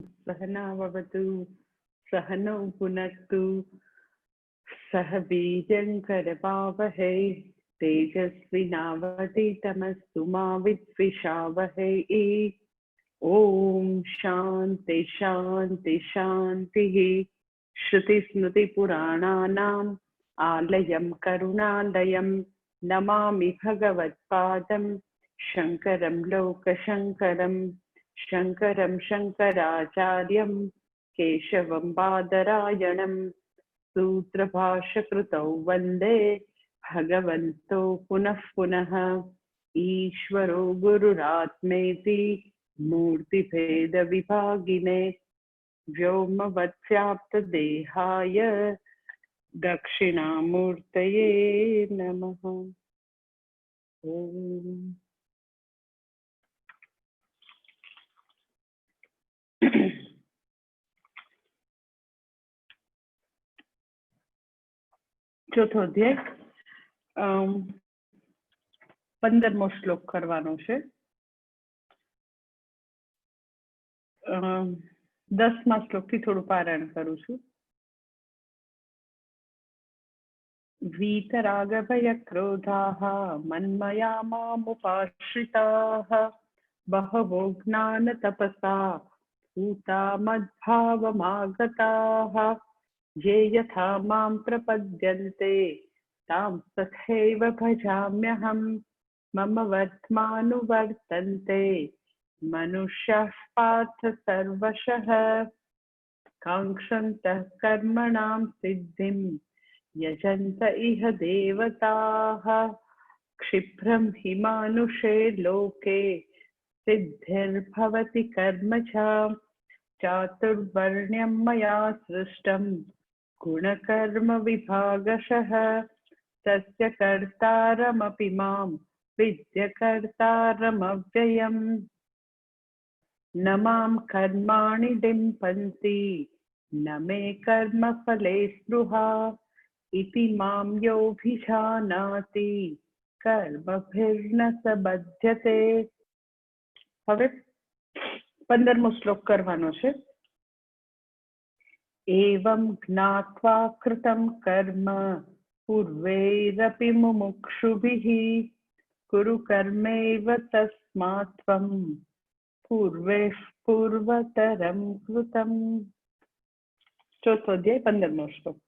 सहनावतु सहनौ भुनक्तु सह बीजं करवावहै तेजस्विनावधीतमस्तु मा विद्विषावहै। ओम शांति शांति शांतिः। श्रुतिस्मृतिपुराणानाम् आलयं करुणालयं नमामि भगवत्पादं शङ्करं लोकशङ्करं। शङ्करं शङ्कराचार्यं केशवं बादरायणं सूत्रभाष्यकृतौ वन्दे भगवन्तौ पुनः पुनः। ईश्वरो गुरुरात्मेति मूर्तिभेदविभागिने व्योमवद्व्याप्तदेहाय दक्षिणामूर्तये नमः। ओम। ચોથો અધ્યાય 15મો શ્લોક કરવાનો છે। 10મા શ્લોકથી થોડું પારાયણ કરું છું। वीतरागभयक्रोधाः मन्मया मामुपाश्रिताः बहवो ज्ञानतपसा भूता मद्भावमागताः ये यथा मां प्रपद्यन्ते तां तथैव भजाम्यहं मम वर्त्मानुवर्तन्ते मनुष्याः पार्थ सर्वशः काङ्क्षन्तः कर्मणां सिद्धिं यजन्त इह देवताः क्षिप्रं हि मानुषे लोके सिद्धिर्भवति कर्म च चातुर्वर्ण्यं मया सृष्टं गुणकर्म विभागशः तस्य कर्तारमपि मां विद्य कर्तारमव्ययम् न मां कर्माणि लिम्पन्ति न मे कर्मफले स्पृहा इति मां योऽभिजानाति कर्मभिर्न स बध्यते। હવે 15મો શ્લોક કરવાનો છે। एवं ज्ञात्वा कृतं कर्म पूर्वैरपि मुमुक्षुभिः कुरु कर्मैव तस्मात् त्वं पूर्वैः पूर्वतरं कृतं। ચોથો અધ્યાય 15મો શ્લોક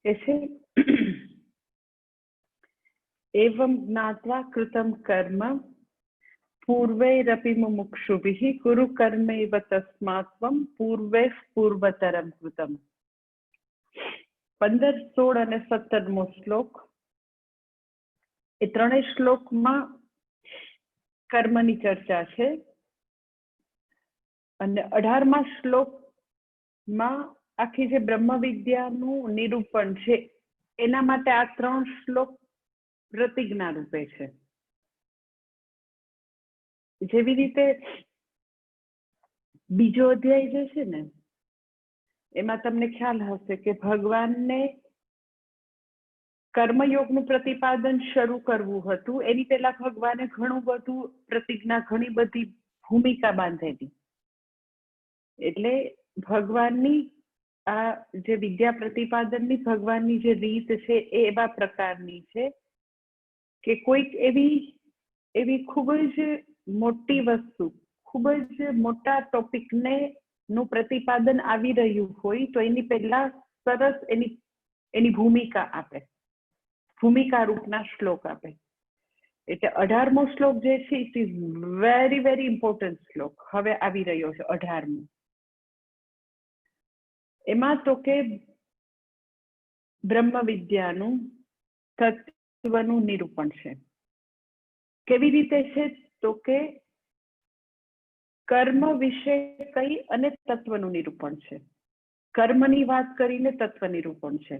ऐसे एवं ज्ञात्वा कृतं कर्म पूर्वैरपि मुमुक्षुभिः कुरु कर्मैव तस्मात् त्वं पूर्वैः पूर्वतरं कृतं। 15, 16 અને 17મો શ્લોક એ ત્રણેય શ્લોકમાં કર્મની ચર્ચા છે અને 18મા શ્લોકમાં આખી જે બ્રહ્મ વિદ્યાનું નિરૂપણ છે એના માટે આ ત્રણ શ્લોક પ્રતિજ્ઞા રૂપે છે। જેવી રીતે બીજો અધ્યાય જે છે ને એમાં તમને ખ્યાલ હશે કે ભગવાનને કર્મયોગનું પ્રતિપાદન શરૂ કરવું હતું એની પહેલા ભગવાને ઘણું બધું પ્રતિજ્ઞા ઘણી બધી ભૂમિકા બાંધેલી। એટલે ભગવાનની આ જે વિદ્યા પ્રતિપાદનની ભગવાનની જે રીત છે એ એવા પ્રકારની છે કે કોઈક એવી ખૂબ જ મોટી વસ્તુ ખૂબ જ મોટા ટોપિકને નું પ્રતિપાદન આવી રહ્યું હોય તો એની પહેલા સરસ એની ભૂમિકા આપે, ભૂમિકા રૂપના શ્લોક આપે। એટલે 18મો શ્લોક જે છે it is very very important શ્લોક હવે આવી રહ્યો છે 18મો। એમાં તો કે બ્રહ્મ વિદ્યાનું તત્વનું નિરૂપણ છે। કેવી રીતે છે તો કે કર્મ વિશે કઈ અને તત્વનું નિરૂપણ છે। કર્મની વાત કરીને તત્વ નિરૂપણ છે।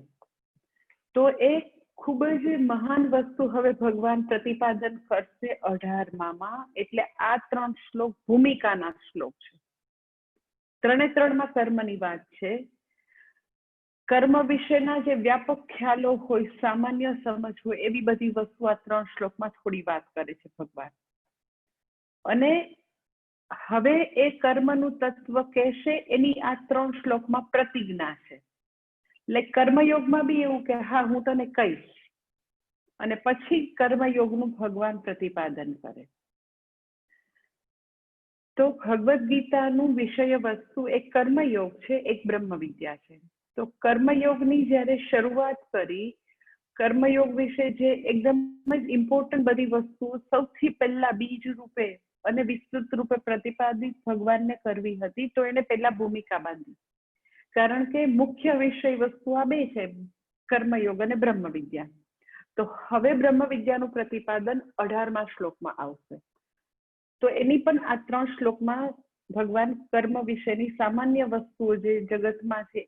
તો એ ખૂબ જ મહાન વસ્તુ હવે ભગવાન પ્રતિપાદન કરશે 18માં। એટલે આ ત્રણ શ્લોક ભૂમિકાના શ્લોક છે। ત્રણે ત્રણમાં કર્મની વાત છે। કર્મ વિશેના જે વ્યાપક ખ્યાલો હોય, સામાન્ય સમજ હોય એવી બધી વસ્તુ આ ત્રણ શ્લોકમાં થોડી વાત કરે છે ભગવાન। અને હવે એ કર્મનું તત્વ કહેશે, એની આ 3 શ્લોકમાં પ્રતિજ્ઞા છે. એટલે કર્મયોગમાં બી એવું કે હા હું તને કહીશ, અને પછી કર્મયોગનું ભગવાન પ્રતિપાદન કરે. તો ભગવદ્ ગીતાનું વિષય વસ્તુ એક કર્મયોગ છે, એક બ્રહ્મ વિદ્યા છે. તો કર્મયોગની જ્યારે શરૂઆત કરી, કર્મયોગ વિશે જે એકદમ જ ઇમ્પોર્ટન્ટ બધી વસ્તુઓ સૌથી પહેલા બીજ રૂપે અને વિસ્તૃત રૂપે પ્રતિપાદિત ભગવાનને કરવી હતી, તો એને પહેલા ભૂમિકા બાંધી. કારણ કે મુખ્ય વિષય વસ્તુ આ બે છે, કર્મયોગ અને બ્રહ્મ વિદ્યા. તો હવે બ્રહ્મ વિદ્યાનું પ્રતિપાદન 18મા શ્લોકમાં આવશે. તો એની પણ આ 3 શ્લોકમાં ભગવાન કર્મ વિશેની સામાન્ય વસ્તુઓ જે જગતમાં છે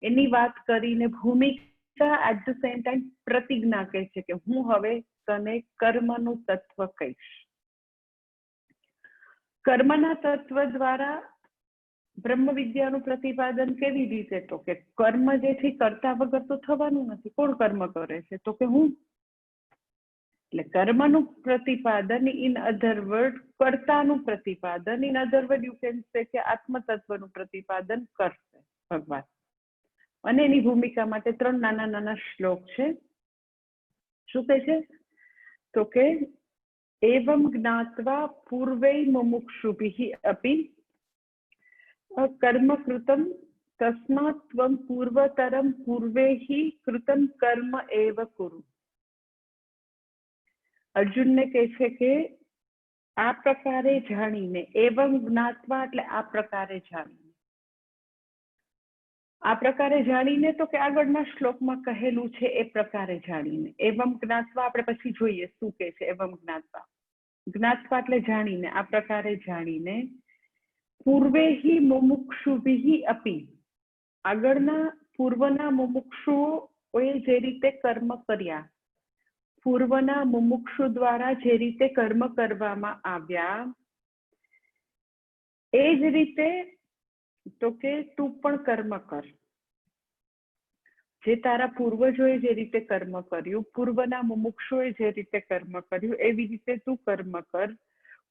એની વાત કરીને ભૂમિકા એટ ધ સેમ ટાઈમ પ્રતિજ્ઞા કહે છે કે હું હવે તને કર્મનું તત્વ કહીશ. કર્મના તત્વ દ્વારા બ્રહ્મ વિદ્યાનું પ્રતિપાદન કેવી રીતે? તો કે કર્મ જે છે કરતા વગર તો થવાનું નથી. કોણ કર્મ કરે છે? તો કે હું. એટલે કર્મનું પ્રતિપાદન ઇન અધર વર્ડ, કર્તાનું પ્રતિપાદન in other word you can say કે આત્મતત્વનું પ્રતિપાદન કરશે ભગવાન. અને એની ભૂમિકા માટે 3 નાના નાના શ્લોક છે. શું કહે છે? તો કે એવમ જ્ઞાત્વા પૂર્વૈ મુમુક્ષુભિઃ અપી કર્મ કૃતમ તસ્માत् ત્વં પૂર્વતરમ પૂર્વૈઃ કૃતમ કર્મ એવ કુરુ. અર્જુનને કહે છે કે આ પ્રકારે જાણીને, એવમ જ્ઞાત્વા એટલે આ પ્રકારે જાણીને. આ પ્રકારે જાણીને તો કે આગળના શ્લોકમાં કહેલું છે એ પ્રકારે જાણીને. એવમ જ્ઞાત્વા આપણે પછી જોઈએ શું કહે છે. એવમ જ્ઞાત્વા, જ્ઞાત્વા એટલે જાણીને, આ પ્રકારે જાણીને. પૂર્વેહિ મુમુક્ષુભિઃ અપી, આગળના પૂર્વના મુમુક્ષુઓએ જે રીતે કર્મ કર્યા, પૂર્વના મુમુક્ષુ દ્વારા જે રીતે કર્મ કરવામાં આવ્યા, એ જ રીતે તો કે તું પણ કર્મ કર. જે તારા પૂર્વજોએ જે રીતે કર્મ કર્યું, પૂર્વના મુમુક્ષુએ જે રીતે કર્મ કર્યું, એવી રીતે તું કર્મ કર.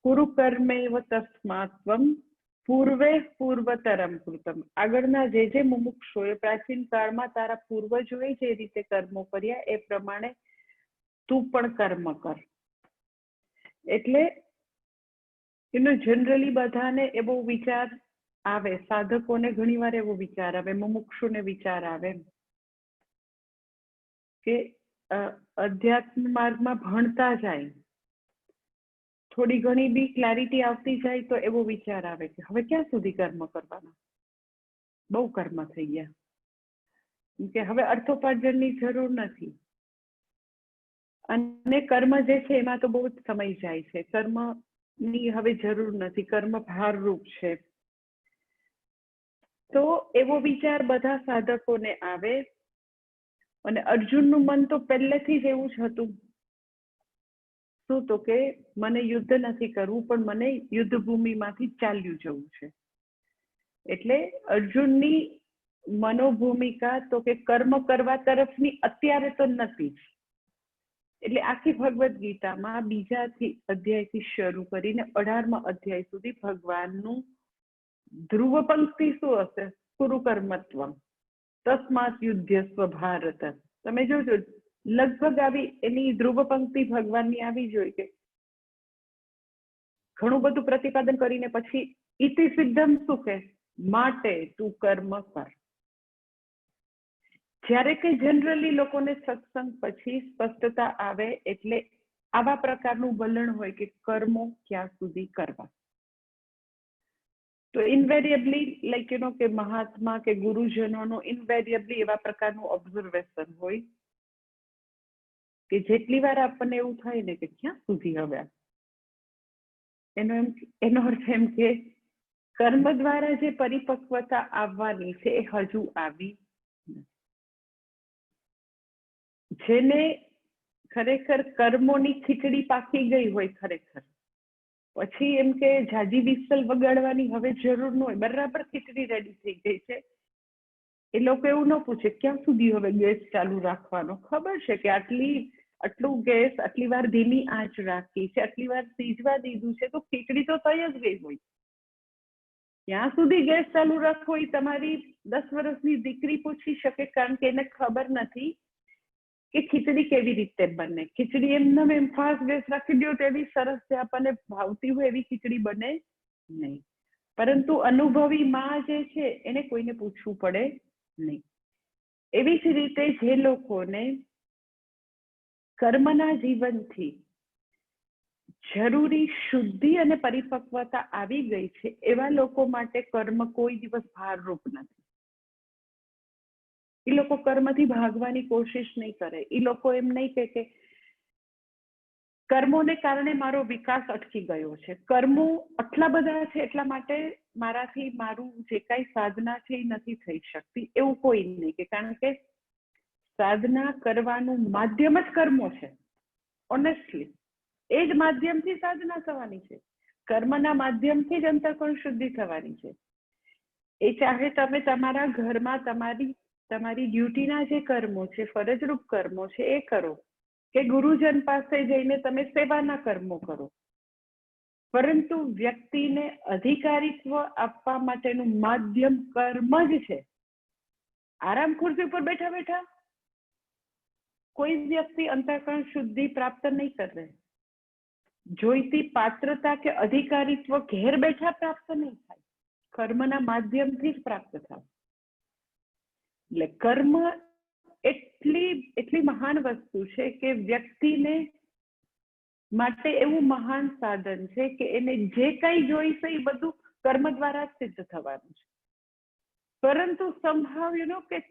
કુરુ કર્મેવ તસ્માत् ત્વં પૂર્વે પૂર્વતરમ કૃતમ. આગળના જે મુમુક્ષુએ પ્રાચીન કાળમાં તારા પૂર્વજોએ જે રીતે કર્મો કર્યા એ પ્રમાણે તું પણ કર્મ કર. એટલે જનરલી બધાને એવો વિચાર આવે, સાધકોને ઘણી વાર એવો વિચાર આવે, મુમુક્ષુને વિચાર આવે કે અધ્યાત્મ માર્ગમાં ભણતા જાય, થોડી ઘણી બી ક્લેરિટી આવતી જાય તો એવો વિચાર આવે કે હવે ક્યાં સુધી કર્મ કરવાના, બહુ કર્મ થઈ ગયા, કે હવે અર્થોપાર્જનની જરૂર નથી. અને કર્મ જે છે એમાં તો બહુ જ સમય જાય છે, કર્મની હવે જરૂર નથી, કર્મ ભારરૂપ છે. તો એવો વિચાર બધા સાધકોને આવે. અને અર્જુનનું મન તો પહેલેથી જ એવું જ હતું. શું? તો કે મને યુદ્ધ નથી કરવું, પણ મને યુદ્ધ ભૂમિમાંથી ચાલ્યું જવું છે. એટલે અર્જુનની મનોભૂમિકા તો કે કર્મ કરવા તરફની અત્યારે તો નથી જ. એટલે આખી ભગવદ્ ગીતામાં બીજાથી અધ્યાયથી શરૂ કરીને 18મા અધ્યાય સુધી ભગવાનનું ધ્રુવ પંક્તિ શું હશે? કુરુ કર્મત્વમ તસ્માत् યુધ્યસ્વ ભારત. તમે જોજો લગભગ આવી એની ધ્રુવ પંક્તિ ભગવાનની આવી જોઈએ કે ઘણું બધું પ્રતિપાદન કરીને પછી ઇતિ સિદ્ધમ શું કે માટે તું કર્મ કર. જ્યારે કે જનરલી લોકોને સત્સંગ પછી સ્પષ્ટતા આવે એટલે આવા પ્રકારનું વલણ હોય કે કર્મો ક્યાં સુધી કરવા. તો ઇનવેરિયેબલી લાઈક કે મહાત્મા કે ગુરુજનોનો ઇનવેરિયેબલી એવા પ્રકારનું ઓબ્ઝર્વેશન હોય કે જેટલી વાર આપણને એવું થાય ને કે ક્યાં સુધી હવે, એનો અર્થ એમ કે કર્મ દ્વારા જે પરિપક્વતા આવવાની છે એ હજુ આવી નથી. જેને ખરેખર કર્મોની ખીચડી પાકી ગઈ હોય, ખરેખર પછી એમ કે જાજી વિસલ વગાડવાની હવે જરૂર ન હોય, બરાબર ખીચડી રેડી થઈ ગઈ છે, એ લોકો એવું ન પૂછે ક્યાં સુધી હવે ગેસ ચાલુ રાખવાનો. ખબર છે કે આટલું ગેસ આટલી વાર ધીમી આંચ રાખી છે, આટલી વાર સીજવા દીધું છે, તો ખીચડી તો થઈ જ ગઈ હોય. ત્યાં સુધી ગેસ ચાલુ રાખવો એ તમારી 10 વર્ષની દીકરી પૂછી શકે, કારણ કે એને ખબર નથી કે ખીચડી કેવી રીતે બને. ખીચડી એમ ફાસ્ટ ગેસ રાખી દો તો એવી સરસ છે, આપણને ભાવતી હોય એવી ખીચડી બને નહીં. પરંતુ અનુભવી માં જે છે એને કોઈને પૂછવું પડે નહીં. એવી જ રીતે જે લોકોને કર્મના જીવનથી જરૂરી શુદ્ધિ અને પરિપક્વતા આવી ગઈ છે, એવા લોકો માટે કર્મ કોઈ દિવસ ભારરૂપ નથી. એ લોકો કર્મથી ભાગવાની કોશિશ નહીં કરે. એ લોકો એમ નહીં કે કર્મોને કારણે મારો વિકાસ અટકી ગયો છે, કર્મો આટલા બધા છે એટલા માટે મારાથી મારું જે કાંઈ સાધના છે એ નથી થઈ શકતી, એવું કોઈ નહીં. કે કારણ કે સાધના કરવાનું માધ્યમ જ કર્મો છે. ઓનેસ્ટલી એ જ માધ્યમથી સાધના થવાની છે. કર્મના માધ્યમથી જ અંતઃકરણ શુદ્ધિ થવાની છે. એ ચાહે તમે તમારા ઘરમાં તમારી ડ્યુટીના જે કર્મો છે, ફરજરૂપ કર્મો છે એ કરો, કે ગુરુજન પાસે જઈને તમે સેવાના કર્મો કરો, પરંતુ વ્યક્તિને અધિકારીત્વ આપવા માટેનું માધ્યમ કર્મ જ છે. આરામ ખુરશી ઉપર બેઠા બેઠા કોઈ વ્યક્તિ અંતઃકરણ શુદ્ધિ પ્રાપ્ત નહીં કરે. જોઈતી પાત્રતા કે અધિકારીત્વ ઘેર બેઠા પ્રાપ્ત નહીં થાય, કર્મના માધ્યમથી જ પ્રાપ્ત થાય. એટલે કર્મ એટલી મહાન વસ્તુ છે કે વ્યક્તિને માટે એવું મહાન સાધન છે કે એને જે કંઈ જોઈશે એ બધું કર્મ દ્વારા સિદ્ધ થવાનું છે. પરંતુ સંભાવ્ય કે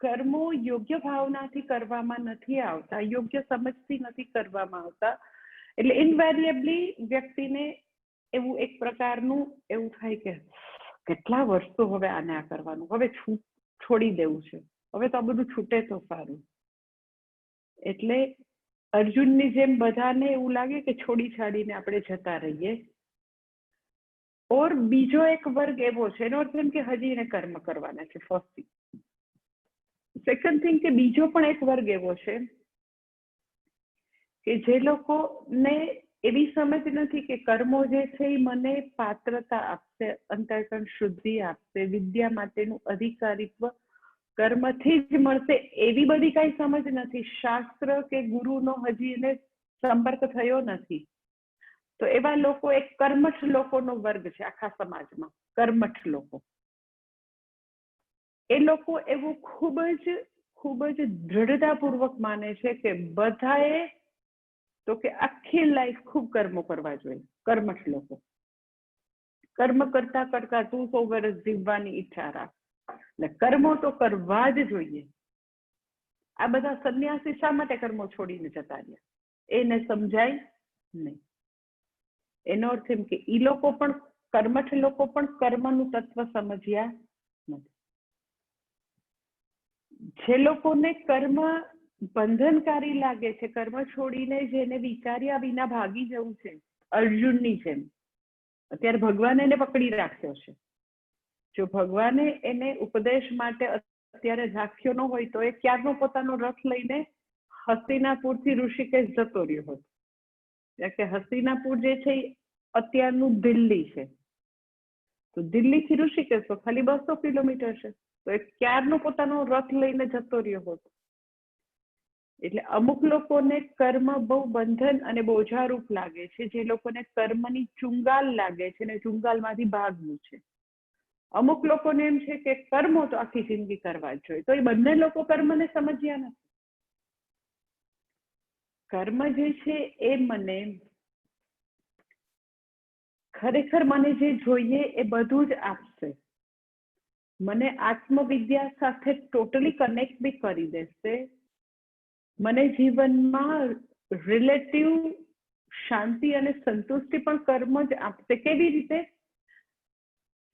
કર્મો યોગ્ય ભાવનાથી કરવામાં નથી આવતા, યોગ્ય સમજથી નથી કરવામાં આવતા, એટલે ઇનવેરિયેબલી વ્યક્તિને એવું એક પ્રકારનું એવું થાય કે કેટલા વર્ષો હવે આને આ કરવાનું, હવે છોડી દેવું છે, હવે તો આ બધું છૂટે તો સારું. એટલે અર્જુનની જેમ બધાને એવું લાગે કે છોડી છાડીને આપણે જતા રહીએ. ઓર બીજો એક વર્ગ એવો છે, એનો અર્થ એમ કે હજી એને કર્મ કરવાના છે, ફર્સ્ટ થિંગ. સેકન્ડ થિંગ કે બીજો પણ એક વર્ગ એવો છે કે જે લોકોને એવી સમજ નથી કે કર્મો જે છે એ મને પાત્રતા આપશે, અંતઃકરણ શુદ્ધિ આપશે, વિદ્યા માટેનું અધિકારીત્વ કર્મથી જ મળશે, એવી બધી કઈ સમજ નથી. શાસ્ત્ર કે ગુરુનો હજી એને સંપર્ક થયો નથી. તો એવા લોકો એક કર્મઠ લોકોનો વર્ગ છે આખા સમાજમાં. કર્મઠ લોકો, એ લોકો એવું ખૂબ જ દ્રઢતાપૂર્વક માને છે કે બધાએ તો કે આખી લાઈફ ખૂબ કર્મો કરવા જોઈએ. કર્મઠ લોકો કર્મ કરતા કરતા તું 100 વર્ષ જીવવાની ઈચ્છા રાખ, એટલે કર્મો તો કરવા જ જોઈએ. આ બધા સંન્યાસી શા માટે કર્મો છોડીને જતા રહ્યા એને સમજાય નહીં. એનો અર્થ એમ કે ઈ લોકો પણ કર્મઠ લોકો પણ કર્મનું તત્વ સમજ્યા નથી. જે લોકોને કર્મ બંધનકારી લાગે છે, કર્મ છોડીને જેને વિચાર્યા વિના ભાગી જવું છે, અર્જુનની જેમ અત્યારે ભગવાન એને પકડી રાખ્યો છે. જો ભગવાને એને ઉપદેશ માટે અત્યારે રાખ્યો ન હોય તો એ ક્યારનો પોતાનો રથ લઈને હસ્તિનાપુરથી ઋષિકેશ જતો રહ્યો હોત. કે હસ્તિનાપુર જે છે એ અત્યારનું દિલ્હી છે, તો દિલ્હીથી ઋષિકેશ તો ખાલી 200 કિલોમીટર છે, તો એ ક્યારનો પોતાનો રથ લઈને જતો રહ્યો હોત. એટલે અમુક લોકોને કર્મ બહુ બંધન અને બોજારૂપ લાગે છે, જે લોકોને કર્મની ચુંગાલ લાગે છે ને ચુંગાલમાંથી ભાગવું છે. અમુક લોકોને એમ છે કે કર્મો તો આખી જિંદગી કરવા જ જોઈએ. તો એ બંને લોકો કર્મને સમજ્યા નથી. કર્મ જે છે એ મને ખરેખર મને જે જોઈએ એ બધું જ આપશે. મને આત્મવિદ્યા સાથે ટોટલી કનેક્ટ બી કરી દેશે. મને જીવનમાં રિલેટિવ શાંતિ અને સંતુષ્ટિ પણ કર્મ જ આપશે. કેવી રીતે?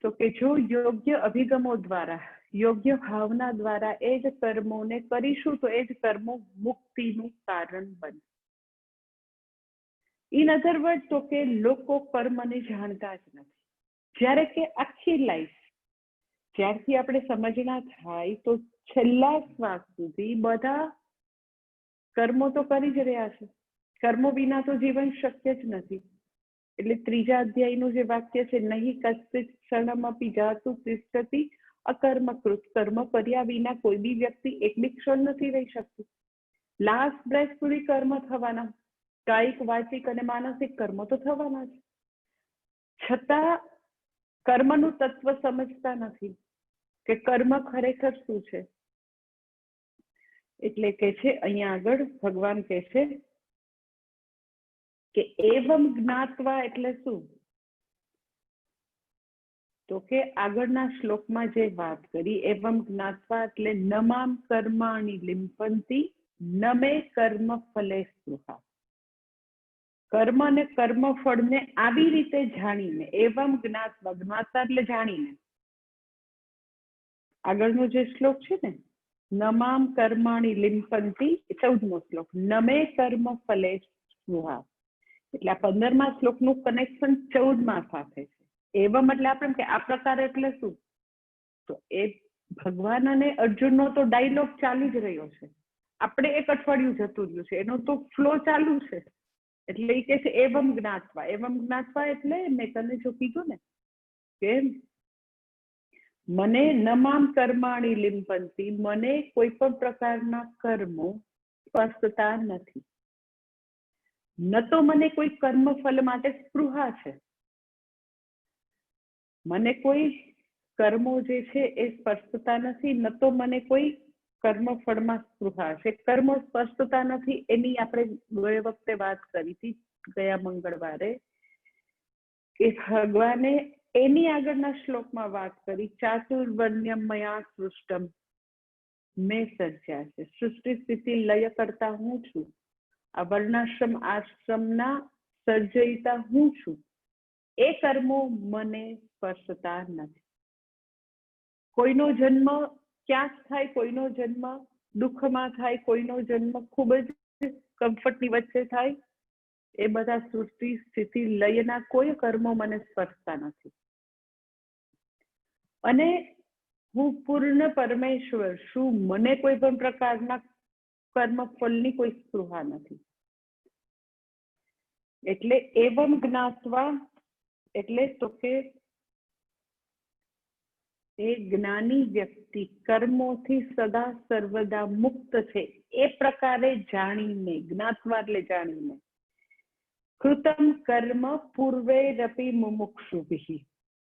તો કે જો યોગ્ય અભિગમો દ્વારા, યોગ્ય ભાવના દ્વારા એ જ કર્મોને કરીશું તો એ જ કર્મો મુક્તિનું કારણ બનશે. ઇન અધર વર્ડ તો કે લોકો કર્મને જાણતા જ નથી. જ્યારે કે આખી લાઈફ જ્યારથી આપણે સમજણા થાય તો છેલ્લા શ્વાસ સુધી બધા કર્મો તો કરી જ રહ્યા છે, કર્મો વિના તો જીવન શક્ય જ નથી. એટલે ત્રીજા અધ્યાયનું જે વાક્ય છે, નહીં કશ્ચિત ક્ષણમપી જાતુ તિષ્ઠતિ અકર્મકૃત, કર્મ કર્યા વિના કોઈ બી વ્યક્તિ એક બી ક્ષણ નથી રહી શકતી. લાસ્ટ બ્રેથ સુધી કર્મ થવાના, કાયિક, વાચિક અને માનસિક કર્મો તો થવાના જ. છતાં કર્મનું તત્વ સમજતા નથી કે કર્મ ખરેખર શું છે. એટલે કે છે અહીંયા આગળ ભગવાન કહે છે કે એવમ જ્ઞાત્વા એટલે શું? તો કે આગળના શ્લોકમાં જે વાત કરી, એવમ જ્ઞાત્વા એટલે નમામ કર્માણિ લિંપંતિ નમે કર્મ ફલે સ્પૃહા. કર્મ અને કર્મ ફળને આવી રીતે જાણીને, એવમ જ્ઞાત્વા, જ્ઞાતા એટલે જાણીને. આગળનો જે શ્લોક છે ને, નમામ કર્માણિ લિંપંતિ, 14મો શ્લોક, નમે કર્મ ફલે સ્પૃહા. એટલે આ 15મા શ્લોકનું કનેક્શન 14મા સાથે છે. એવમ એટલે આપણે કે આ પ્રકાર એટલે શું? તો એ ભગવાન અને અર્જુનનો તો ડાયલોગ ચાલી જ રહ્યો છે. આપણે એક અઠવાડિયું જતું રહ્યું છે, એનો તો ફ્લો ચાલુ છે. એટલે એ કે છે એવમ જ્ઞાત્વા. એવમ જ્ઞાત્વા એટલે મેં તને જો કીધું ને કે મને નમામ કર્માણિ લિંપંતિ, મને કોઈ પણ પ્રકારના કર્મો સ્પષ્ટતા નથી. ન તો મને કોઈ કર્મફલ માટે સ્પૃહા છે, મને કોઈ કર્મો જે છે એ સ્પષ્ટતા નથી, ન તો મને કોઈ કર્મફળમાં સ્પૃહા છે. કર્મો સ્પષ્ટતા નથી એની આપણે ગયે વખતે વાત કરી હતી, ગયા મંગળવારે, કે ભગવાને એની આગળના શ્લોકમાં વાત કરી, ચાતુર્વર્ણ્યમ મયા સૃષ્ટમ, મેં સર્જ્યા છે, સૃષ્ટિ સ્થિતિ લય કરતા હું છું, આ વર્ણાશ્રમ આશ્રમના સર્જયિતા હું છું. એ કર્મો મને સ્પર્શતા નથી. કોઈનો જન્મ ક્યાંક થાય, કોઈનો જન્મ દુઃખમાં થાય, કોઈનો જન્મ ખૂબ જ કમ્ફર્ટની વચ્ચે થાય, એ બધા સૃષ્ટિ સ્થિતિ લયના કોઈ કર્મો મને સ્પર્શતા નથી. અને હું પૂર્ણ પરમેશ્વર છું, મને કોઈ પણ પ્રકારના કર્મફળની કોઈ સ્પૃહા નથી. એટલે એવમ જ્ઞાત્વા એટલે તો કે એ જ્ઞાની વ્યક્તિ કર્મોથી સદા સર્વદા મુક્ત છે, એ પ્રકારે જાણીને, જ્ઞાત્વા એટલે જાણીને, કૃતમ કર્મ પૂર્વૈરપી મુમુક્ષુભિ,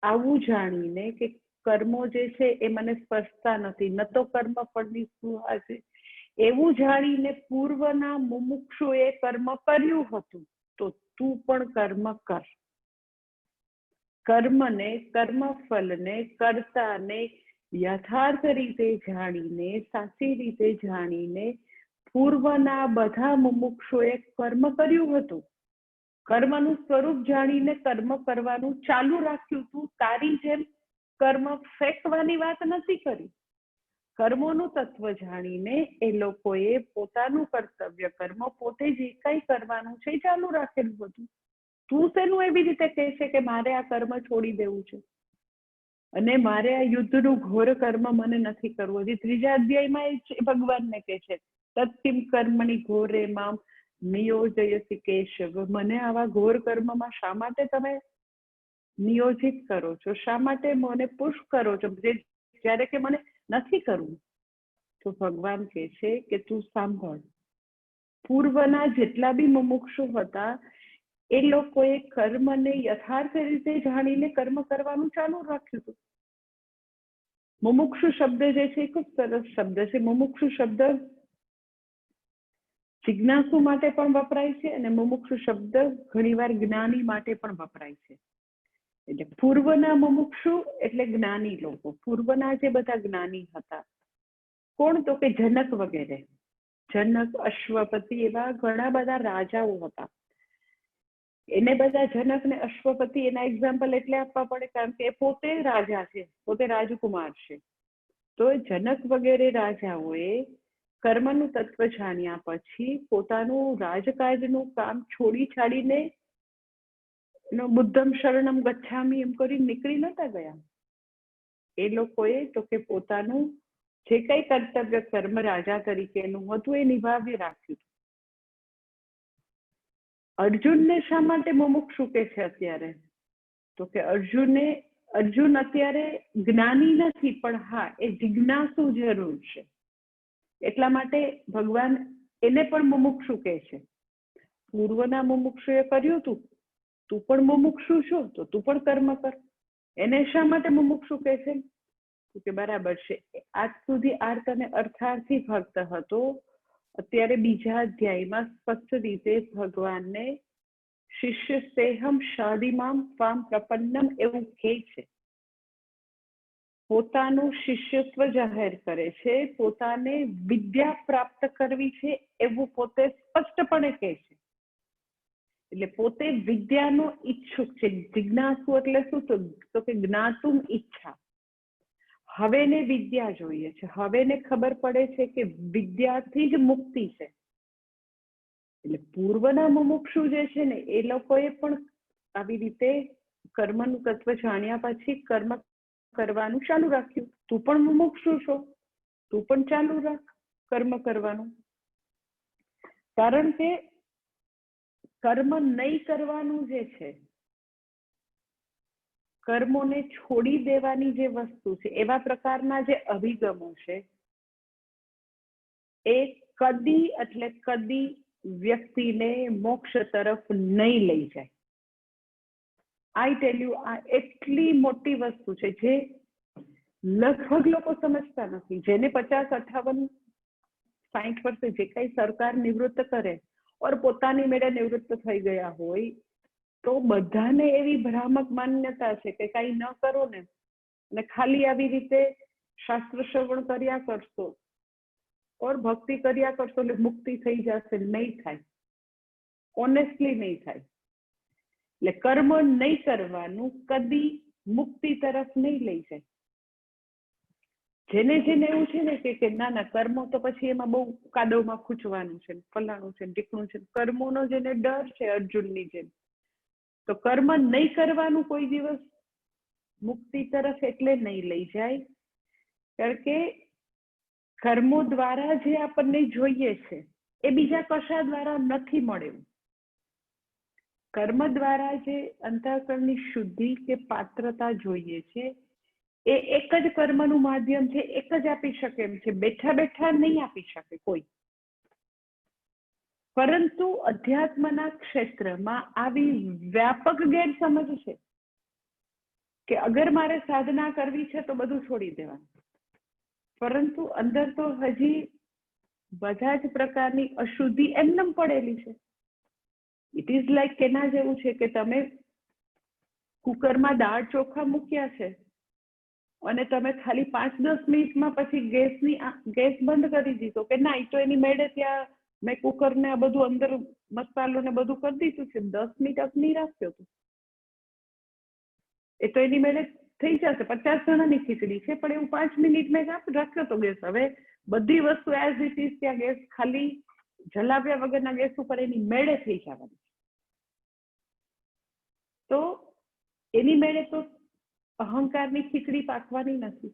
આવું જાણીને કે કર્મો જે છે એ મને સ્પર્શતા નથી, ન તો કર્મ ફળની સ્પૃહા છે, એવું જાણીને પૂર્વના મુમુક્ષુએ કર્મ કર્યું હતું, તો તું પણ કર્મ કર. કર્મને, કર્મફલને, કર્તાને યથાર્થ રીતે જાણીને, સાચી રીતે જાણીને પૂર્વના બધા મુમુક્ષુએ કર્મ કર્યું હતું, કર્મનું સ્વરૂપ જાણીને કર્મ કરવાનું ચાલુ રાખ્યું હતું. તારી જેમ કર્મ ફેંકવાની વાત નથી કરી. કર્મોનું તત્વ જાણીને એ લોકોએ પોતાનું કર્તવ્ય કર્મ પોતે જે કઈ કરવાનું છે એ ચાલુ રાખેલું હતું. તું શેનું એવી રીતે કહે છે કે મારે આ કર્મ છોડી દેવું છે અને મારે આ યુદ્ધનું ઘોર કર્મ મને નથી કરવું? હજી ત્રીજા અધ્યાયમાં એ ભગવાનને કહે છે, તત્કિમ કર્મણિ ઘોરે મામ નિયોજયસી કેશવ, મને આવા ઘોર કર્મમાં શા માટે તમે નિયોજિત કરો છો, શા માટે મને પુશ કરો છો, જ્યારે કે મને નથી કરવું? તો ભગવાન કહે છે કે તું સાંભળ, પૂર્વના જેટલા બી મુમુક્ષુ હતા એ લોકોએ કર્મને યથાર્થ રીતે જાણીને કર્મ કરવાનું ચાલુ રાખ્યું હતું. મુમુક્ષુ શબ્દ જે છે એ ખૂબ સરસ શબ્દ છે. મુમુક્ષુ શબ્દ જિજ્ઞાસુ માટે પણ વપરાય છે અને મુમુક્ષુ શબ્દ ઘણીવાર જ્ઞાની માટે પણ વપરાય છે. એટલે પૂર્વના મુમુક્ષુ એટલે જ્ઞાની લોકો. પૂર્વના જે બધા જ્ઞાની હતા, કોણ? તો કે જનક વગેરે, જનક, અશ્વપતિ, એવા ઘણા બધા રાજાઓ હતા. એને બધા જનક ને અશ્વપતિ એના એક્ઝામ્પલ એટલે આપવા પડે કારણ કે એ પોતે રાજા છે, પોતે રાજકુમાર છે. તો જનક વગેરે રાજાઓએ કર્મનું તત્વ જાણ્યા પછી પોતાનું રાજકાજનું કામ છોડી છાડીને બુદ્ધમ શરણમ ગચ્છામી એમ કરી નીકળી નતા ગયા. એ લોકોએ તો કે પોતાનું જે કઈ કર્તવ્ય કર્મ રાજા તરીકેનું હતું એ નિભાવી રાખ્યું. અર્જુનને શા માટે મુમુક્ષુ કે છે અત્યારે? તો કે અર્જુન અત્યારે જ્ઞાની નથી, પણ હા એ જિજ્ઞાસુ જરૂર છે. એટલા માટે ભગવાન એને પણ મુમુક્ષુ કહે છે. પૂર્વના મુમુક્ષુએ કર્યું તું, તું પણ મુમુક્ષુ છો તો તું પણ કર્મ કર. એને શા માટે મુમુક્ષુ કહે છે? કે બરાબર છે, આજ સુધી આર્ત અને અર્થાર્થી ભક્ત હતો, અત્યારે બીજા અધ્યાયમાં સ્પષ્ટ રીતે ભગવાનને શિષ્ય સેહમ શાદીમામ સ્વામ પ્રપન્નમ એવું કહે છે. પોતાનું શિષ્યત્વ જાહેર કરે છે, પોતાને વિદ્યા પ્રાપ્ત કરવી છે એવું પોતે સ્પષ્ટપણે કહે છે. એટલે પોતે વિદ્યાનો ઈચ્છુક છે. જિજ્ઞાસુ એટલે શું? તો કે જ્ઞાતુમ ઈચ્છા. હવે ને વિદ્યા જોઈએ છે, હવે ને ખબર પડે છે કે વિદ્યાથી જ મુક્તિ છે. એટલે પૂર્વના મુમુક્ષુ જે છે ને એ લોકોએ પણ આવી રીતે કર્મનું તત્વ જાણ્યા પછી કર્મ કરવાનું ચાલુ રાખ્યું. તું પણ મુમુક્ષુ છો, તું પણ ચાલુ રાખ કર્મ કરવાનું. કારણ કે કર્મ નહીં કરવાનું જે છે, કર્મોને છોડી દેવાની જે વસ્તુ છે, એવા પ્રકારના જે અભિગમો છે એ કદી એટલે કદી વ્યક્તિને મોક્ષ તરફ નહીં લઈ જાય. આઈ ટેલ યુ, આ એટલી મોટી વસ્તુ છે જે લગભગ લોકો સમજતા નથી. જેને 50, 58, 60 વર્ષે જે કઈ સરકાર નિવૃત્ત કરે ઓર પોતાની મેળે નિવૃત્ત થઈ ગયા હોય, તો બધાને એવી ભ્રામક માન્યતા છે કે કઈ ન કરો ને અને ખાલી આવી રીતે શાસ્ત્ર શ્રવણ કર્યા કરશો ઓર ભક્તિ કર્યા કરશો એટલે મુક્તિ થઈ જશે. નહીં થાય, ઓનેસ્ટલી નહીં થાય. એટલે કર્મ નહીં કરવાનું કદી મુક્તિ તરફ નહીં લઈ જાય. જેને એવું છે ને કે ના ના કર્મો તો પછી એમાં બહુ કાદવમાં ખૂંચવાનું છે, ફલાણું છે, ઢીકણું છે, કર્મોનો જેને ડર છે અર્જુનની જેમ, તો કર્મ નહીં કરવાનું કોઈ દિવસ મુક્તિ તરફ એટલે નહીં લઈ જાય. કારણ કે કર્મો દ્વારા જે આપણને જોઈએ છે એ બીજા કશા દ્વારા નથી મળ્યું. કર્મ દ્વારા જે અંતઃકરણની શુદ્ધિ કે પાત્રતા જોઈએ છે એ એક જ કર્મનું માધ્યમ છે, એક જ આપી શકે એમ છે. બેઠા બેઠા નહીં આપી શકે કોઈ. પરંતુ અધ્યાત્મના ક્ષેત્રમાં આવી વ્યાપક ગેરસમજ છે કે અગર મારે સાધના કરવી છે તો બધું છોડી દેવાનું. પરંતુ અંદર તો હજી બધા જ પ્રકારની અશુદ્ધિ એમનેમ પડેલી છે. ઇટ ઇઝ લાઈક કેના જેવું છે કે તમે કુકરમાં દાળ ચોખા મૂક્યા છે અને તમે ખાલી 5-10 મિનિટમાં પછી ગેસ બંધ કરી દીધો કે ના, એ તો એની મેળે ત્યાં મેં કુકરને આ બધું અંદર મસાલો ને બધું કરી દીધું છે, 10 મિનિટ અગ્નિ રાખ્યો હતો, એ તો એની મેળે થઈ જશે. 50 જણાની ખીચડી છે પણ એવું 5 મિનિટ મેં રાખ્યો તો ગેસ. હવે બધી વસ્તુ એઝ ઇટ ઇઝ ત્યાં ગેસ ખાલી જલાવ્યા વગરના ગેસ ઉપર એની મેળે થઈ જવાની. તો એની મેળે તો અહંકારની ખીચડી પાકવાની નથી.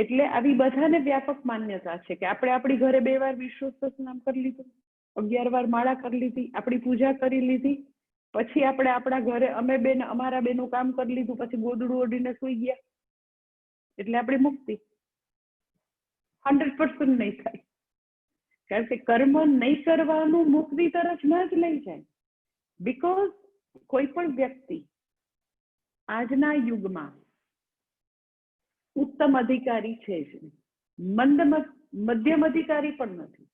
એટલે આવી બધાને વ્યાપક માન્યતા છે કે આપણે આપણી ઘરે 2 વાર વિષ્ણુ સહસ્રનામ કરી લીધું, 11 વાર માળા કરી લીધી, આપણી પૂજા કરી લીધી, પછી આપણે આપણા ઘરે અમારા બેનું કામ કરી લીધું, પછી ગોદડું ઓઢીને સુઈ ગયા એટલે આપણી મુક્તિ 100% નહીં થાય. કારણ કે કર્મ નહીં કરવાનું મુક્તિ તરફ ન જ લઈ જાય. બીકોઝ કોઈ પણ વ્યક્તિ આજના યુગમાં ઉત્તમ અધિકારી છે જ નહીં, મધ્યમ અધિકારી પણ નથી.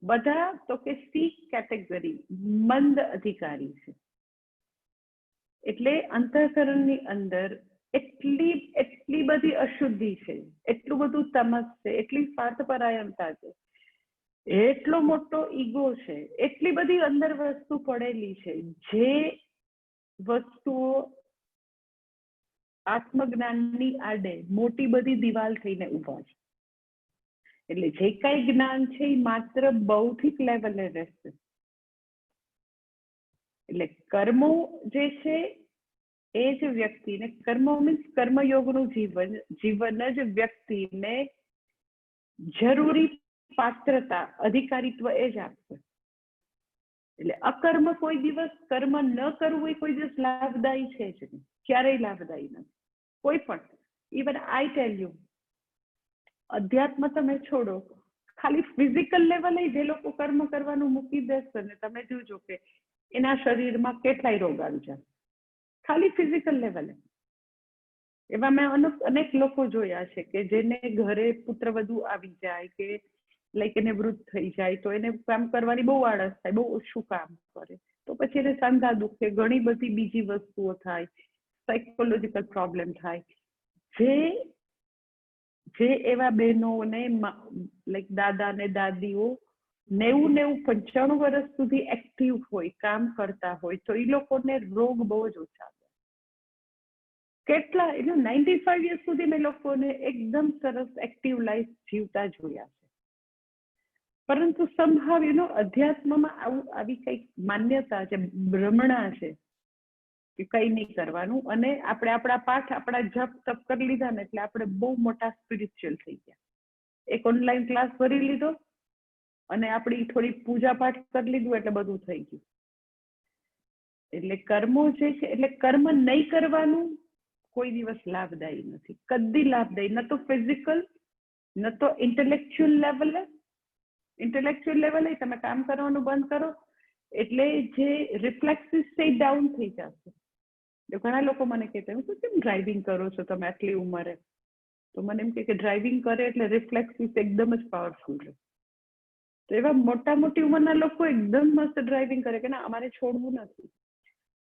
બધા તો કે સી કેટેગરી મંદ અધિકારી છે. એટલે અંતઃકરણની અંદર એટલી બધી અશુદ્ધિ છે, એટલું બધું તમસ છે, એટલી સ્વાર્થપરાયણતા છે, એટલો મોટો ઈગો છે, એટલી બધી અંદર વસ્તુ પડેલી છે જે વસ્તુઓ આત્મજ્ઞાનની આડે મોટી બધી દિવાલ થઈને ઉભા છે. એટલે જે કઈ જ્ઞાન છે એ માત્ર બૌદ્ધિક લેવલે રહેશે. એટલે કર્મો જે છે એ જ વ્યક્તિને, કર્મો મીન્સ કર્મયોગનું જીવન જ વ્યક્તિને જરૂરી પાત્રતા, અધિકારીત્વ એ જ આપશે. એટલે અકર્મ કોઈ દિવસ, કર્મ ન કરવું એ કોઈ દિવસ લાભદાયી છે જ નહીં, ક્યારેય લાભદાયી નથી કોઈ પણ. ઇવન આઈ ટેલ યુ, અધ્યાત્મ તમે છોડો, ખાલી ફિઝિકલ લેવલે જે લોકો કર્મ કરવાનું મૂકી દેશે ને, તમે જોજો કે એના શરીરમાં કેટલાય રોગ આવી જાય, ખાલી ફિઝિકલ લેવલે. એવા મેં અનેક લોકો જોયા છે કે જેને ઘરે પુત્રવધુ આવી જાય કે લાઈક એને વૃદ્ધ થઈ જાય તો એને કામ કરવાની બહુ આળસ થાય, બહુ ઓછું કામ કરે, તો પછી એને સાંધા દુખે, ઘણી બધી બીજી વસ્તુઓ થાય, સાયકોલોજીકલ પ્રોબ્લેમ થાય. જે એવા બહેનોને લાઈક દાદા ને દાદીઓ 90-95 વર્ષ સુધી એક્ટિવ હોય, કામ કરતા હોય, તો એ લોકોને રોગ બહુ જ ઓછા. કેટલા 95 યર્સ સુધી મેં લોકોને એકદમ સરસ એક્ટિવ લાઈફ જીવતા જોયા છે. પરંતુ સમહાવ અધ્યાત્મમાં આવી કઈક માન્યતા છે, ભ્રમણા છે કે કઈ નહીં કરવાનું, અને આપણે આપણા પાઠ, આપણા જપ તપ કરી લીધા ને એટલે આપણે બહુ મોટા સ્પિરિચ્યુઅલ થઈ ગયા. એક ઓનલાઈન ક્લાસ ભરી લીધો અને આપણી થોડી પૂજા પાઠ કરી લીધું એટલે બધું થઈ ગયું. એટલે કર્મો જે છે, એટલે કર્મ નહીં કરવાનું કોઈ દિવસ લાભદાયી નથી, કદી લાભદાયી, ન તો ફિઝિકલ, ન તો ઇન્ટેલેક્ચ્યુઅલ લેવલે. ઇન્ટેલેક્ચ્યુઅલ લેવલે તમે કામ કરવાનું બંધ કરો એટલે જે રિફ્લેક્સિસ છે ડાઉન થઈ જશે. ઘણા લોકો મને કહેતા, હું કેમ ડ્રાઇવિંગ કરો છો તમે આટલી ઉંમરે? તો મને એમ કે ડ્રાઇવિંગ કરે એટલે રિફ્લેક્સિસ એકદમ જ પાવરફુલ રહે. તો એવા મોટી ઉંમરના લોકો એકદમ મસ્ત ડ્રાઇવિંગ કરે કે ના અમારે છોડવું નથી.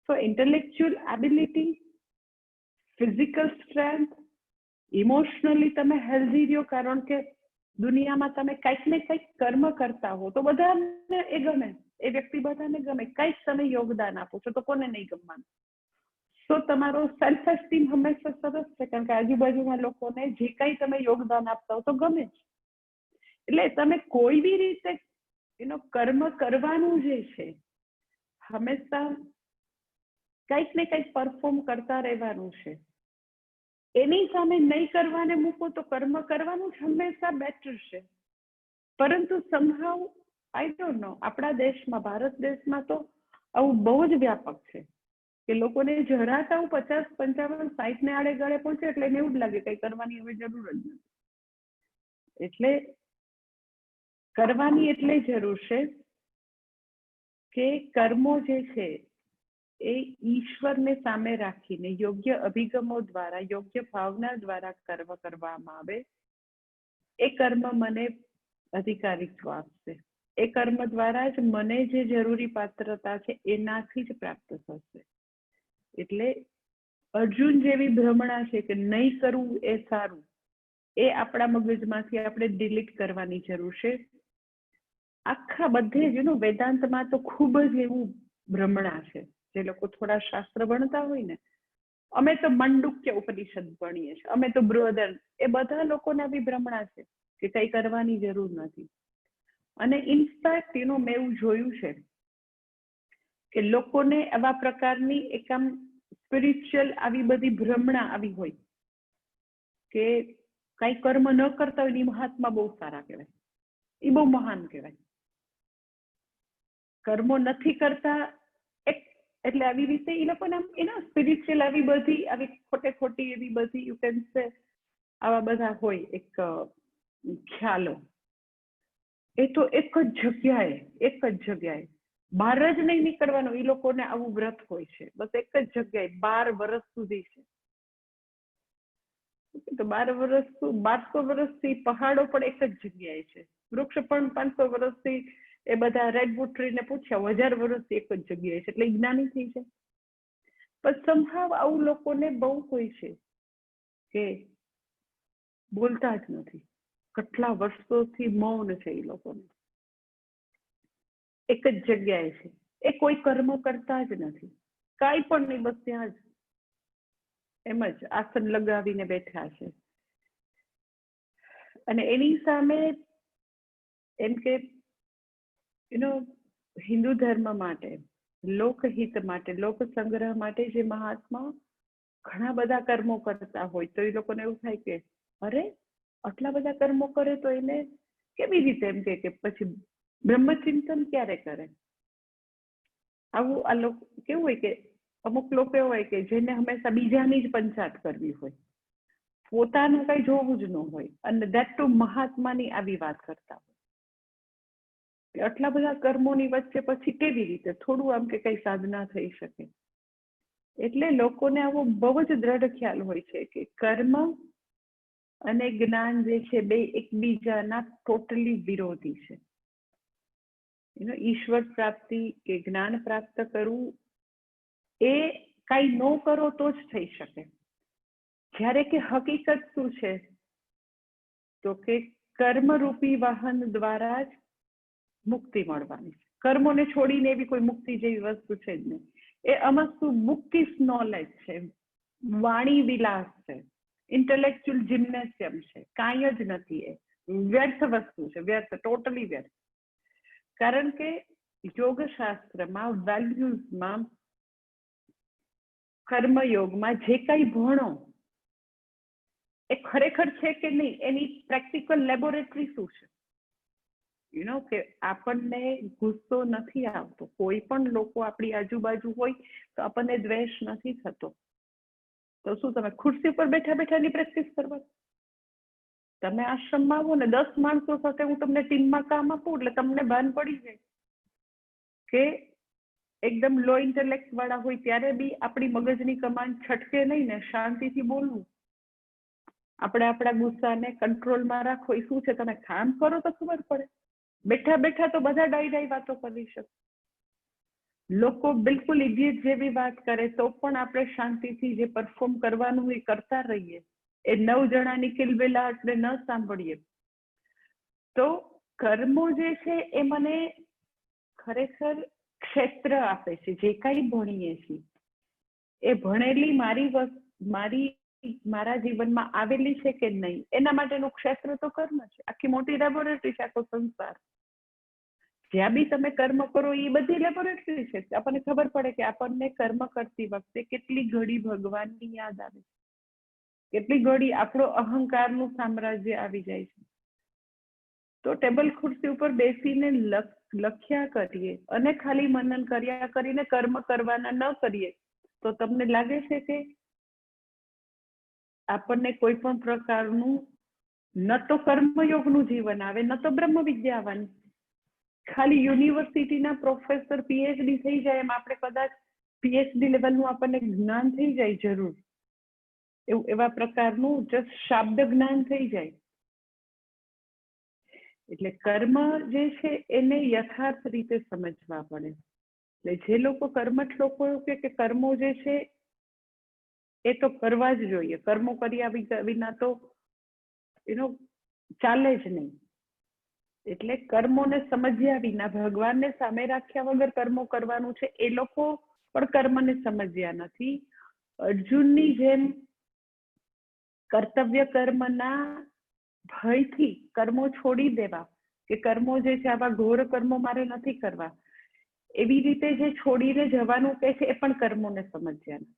So intellectual ability, physical strength, emotionally તમે હેલ્ધી રહ્યો, કારણ કે દુનિયામાં તમે કંઈક ને કંઈક કર્મ કરતા હો તો બધાને એ ગમે, એ વ્યક્તિ બધાને ગમે, કંઈક તમે યોગદાન આપો છો તો કોને નહીં ગમવાનું? તો તમારો સેલ્ફ એસ્ટીમ હંમેશા સરસ છે, કારણ કે આજુબાજુના લોકોને જે કંઈ તમે યોગદાન આપતા હો તો ગમે જ. એટલે તમે કોઈ બી રીતે કર્મ કરવાનું જે છે, હંમેશા કંઈક ને કંઈક પરફોર્મ કરતા રહેવાનું છે. એની સામે નહીં કરવાને મૂકો તો કર્મ કરવાનું જ હંમેશા બેટર છે. પરંતુ સમહાવ આઈ ડોન્ટ નો, આપણા દેશમાં, ભારત દેશમાં તો આવું બહુ જ વ્યાપક છે કે લોકોને જરાક આવું 50, 55, 60 ને આડે ગળે પહોંચે એટલે એને એવું જ લાગે કંઈ કરવાની હવે જરૂર જ નથી. એટલે કરવાની એટલે જરૂર છે કે કર્મો જે છે એ ઈશ્વરને સામે રાખીને યોગ્ય અભિગમો દ્વારા, યોગ્ય ભાવના દ્વારા કર્મ કરવામાં આવે. એ કર્મ મને અધિકારીત્વ આપશે. એ કર્મ દ્વારા જ મને જે જરૂરી પાત્રતા છે એનાથી જ પ્રાપ્ત થશે. એટલે અર્જુન જેવી ભ્રમણા છે કે નહીં કરવું એ સારું, એ આપણા મગજમાંથી આપણે ડિલીટ કરવાની જરૂર છે. આખા બધે જ વેદાંતમાં તો ખૂબ જ એવું ભ્રમણા છે. જે લોકો થોડા શાસ્ત્ર ભણતા હોય ને, અમે તો મંડુક્ય ઉપનિષદ ભણીએ છીએ, અમે તો બૃહદન, એ બધા લોકોને આવી ભ્રમણા છે કે કઈ કરવાની જરૂર નથી. અને ઇનફેક્ટ મેં એવું જોયું છે કે લોકોને આવા પ્રકારની એક આમ સ્પિરિચ્યુઅલ આવી બધી ભ્રમણા આવી હોય કે કઈ કર્મ ન કરતા હોય, એ મહાત્મા બહુ સારા કહેવાય, એ બહુ મહાન કહેવાય. કર્મો નથી કરતા એટલે આવી રીતે એ લોકોને એના સ્પિરિચ્યુઅલ આવી બધી આવી ખોટી એવી બધી યુ કેન સે આવા બધા હોય એક ખ્યાલો. એ તો એક જ જગ્યાએ બહાર જ નહીં નીકળવાનું. એ લોકોને આવું વ્રત હોય છે, બસ એક જ જગ્યાએ 12 વર્ષ સુધી છે. તો 12 વર્ષ 1200 વર્ષથી પહાડો પણ એક જ જગ્યાએ છે, વૃક્ષ પણ 500 વર્ષથી, એ બધા રેડવુડ ટ્રીને પૂછ્યા 1000 વર્ષથી એક જ જગ્યાએ છે, એટલે જ્ઞાની થઈ છે. પણ સમહાવ આવું લોકોને બહુ હોય છે કે બોલતા જ નથી, કેટલા વર્ષોથી મૌન છે. એ લોકોને એક જ જગ્યાએ છે, એ કોઈ કર્મ કરતા જ નથી, કાંઈ પણ નહીં, બસ ત્યાં જ એમ જ આસન લગાવીને બેઠા છે. અને એની સામે એમ કે હિન્દુ ધર્મ માટે, લોકહિત માટે, લોક સંગ્રહ માટે જે મહાત્મા ઘણા બધા કર્મો કરતા હોય તો એ લોકોને એવું થાય કે અરે આટલા બધા કર્મો કરે તો એને કેવી રીતે એમ કે પછી બ્રહ્મચિંતન ક્યારે કરે? આવું આ લોકો કેવું હોય કે અમુક લોકો એવા હોય કે જેને હંમેશા બીજાની જ પંચાત કરવી હોય, પોતાનું કઈ જોવું જ ન હોય, અને દેટ ટુ મહાત્માની આવી વાત કરતા હોય. આટલા બધા કર્મોની વચ્ચે પછી કેવી રીતે થોડું આમ કે કઈ સાધના થઈ શકે? એટલે લોકોને આવો બહુ જ દ્રઢ ખ્યાલ હોય છે કે કર્મ અને જ્ઞાન જે છે બે એકબીજાના ટોટલી વિરોધી છે. ઈશ્વર પ્રાપ્તિ કે જ્ઞાન પ્રાપ્ત કરવું એ કઈ ન કરો તો જ થઈ શકે. જ્યારે કે હકીકત શું છે તો કે કર્મરૂપી વાહન દ્વારા જ મુક્તિ મળવાની છે. કર્મોને છોડીને એવી કોઈ મુક્તિ જેવી વસ્તુ છે જ નહીં. એ અમસ્તુ બુકિસ નોલેજ છે, વાણી વિલાસ છે, ઇન્ટેલેક્ચ્યુઅલ જિમ્નેશિયમ છે, કાંઈ જ નથી. એ વ્યર્થ વસ્તુ છે, વ્યર્થ, ટોટલી વ્યર્થ. કારણ કે યોગશાસ્ત્રમાં, વેલ્યુઝમાં, કર્મયોગમાં જે કઈ ભણો એ ખરેખર છે કે નહીં એની પ્રેક્ટિકલ લેબોરેટરી શું છે? કે આપણને ગુસ્સો નથી આવતો, કોઈ પણ લોકો આપણી આજુબાજુ હોય તો આપણને દ્વેષ નથી થતો, તો શું તમે ખુરશી પર બેઠા બેઠાની પ્રેક્ટિસ કરવા? તમે આશ્રમમાં આવો ને 10 માણસો સાથે હું તમને ટીમમાં કામ આપું એટલે તમને ભાન પડી જાય કે એકદમ લો ઇન્ટેલેક્ટ વાળા હોય ત્યારે બી આપણી મગજની કમાન્ડ છટકે નહીં ને, શાંતિથી બોલવું, આપણે આપણા ગુસ્સાને કંટ્રોલમાં રાખો. એ શું છે, તમે કામ કરો તો ખબર પડે. બેઠા બેઠા તો બધા ડાઈ ડાઈ વાતો કરી શકે. લોકો બિલકુલ ઇડિયટ જેવી વાત કરે તો પણ આપણે શાંતિથી જે પરફોર્મ કરવાનું એ કરતા રહીએ, એ 9 જણાની કિલબિલાટને ન સાંભળીએ. તો કર્મો જે છે એ મને ખરેખર ક્ષેત્ર આપે છે. જે કઈ ભણીએ છીએ એ ભણેલી મારા જીવનમાં આવેલી છે કે નહીં એના માટેનું ક્ષેત્ર તો કર્મ છે. આખી મોટી લેબોરેટરી છે આખો સંસાર. જ્યાં બી તમે કર્મ કરો એ બધી લેબોરેટરી છે. આપણને ખબર પડે કે આપણને કર્મ કરતી વખતે કેટલી ઘડી ભગવાનની યાદ આવે છે, કેટલી ઘડી આપણો અહંકારનું સામ્રાજ્ય આવી જાય છે. તો ટેબલ ખુરશી ઉપર બેસીને લખ્યા કરીએ અને ખાલી મનન કર્યા કરીને કર્મ કરવાના ન કરીએ તો તમને લાગે છે કે આપણને કોઈ પણ પ્રકારનું ન તો કર્મયોગનું જીવન આવે ન તો બ્રહ્મ વિદ્યા આવવાની. ખાલી યુનિવર્સિટીના પ્રોફેસર પીએચડી થઈ જાય એમ આપણે કદાચ પીએચડી લેવલનું આપણને જ્ઞાન થઈ જાય જરૂર, એવું એવા પ્રકારનું જસ્ટ શાબ્દ જ્ઞાન થઈ જાય. એટલે કર્મ જે છે એને યથાર્થ રીતે સમજવા પડે. એટલે જે લોકો કર્મઠ લોકો કે કર્મો જે છે એ તો કરવા જ જોઈએ, કર્મો કર્યા વિના તો ચાલે જ નહીં. એટલે કર્મોને સમજ્યા વિના, ભગવાનને સામે રાખ્યા વગર કર્મો કરવાનું છે, એ લોકો પણ કર્મને સમજ્યા નથી. અર્જુનની જેમ કર્તવ્ય કર્મના ભયથી કર્મો છોડી દેવા કે કર્મો જે છે આવા ઘોર કર્મો મારે નથી કરવા, એવી રીતે જે છોડીને જવાનું કહે છે એ પણ કર્મોને સમજ્યા નથી.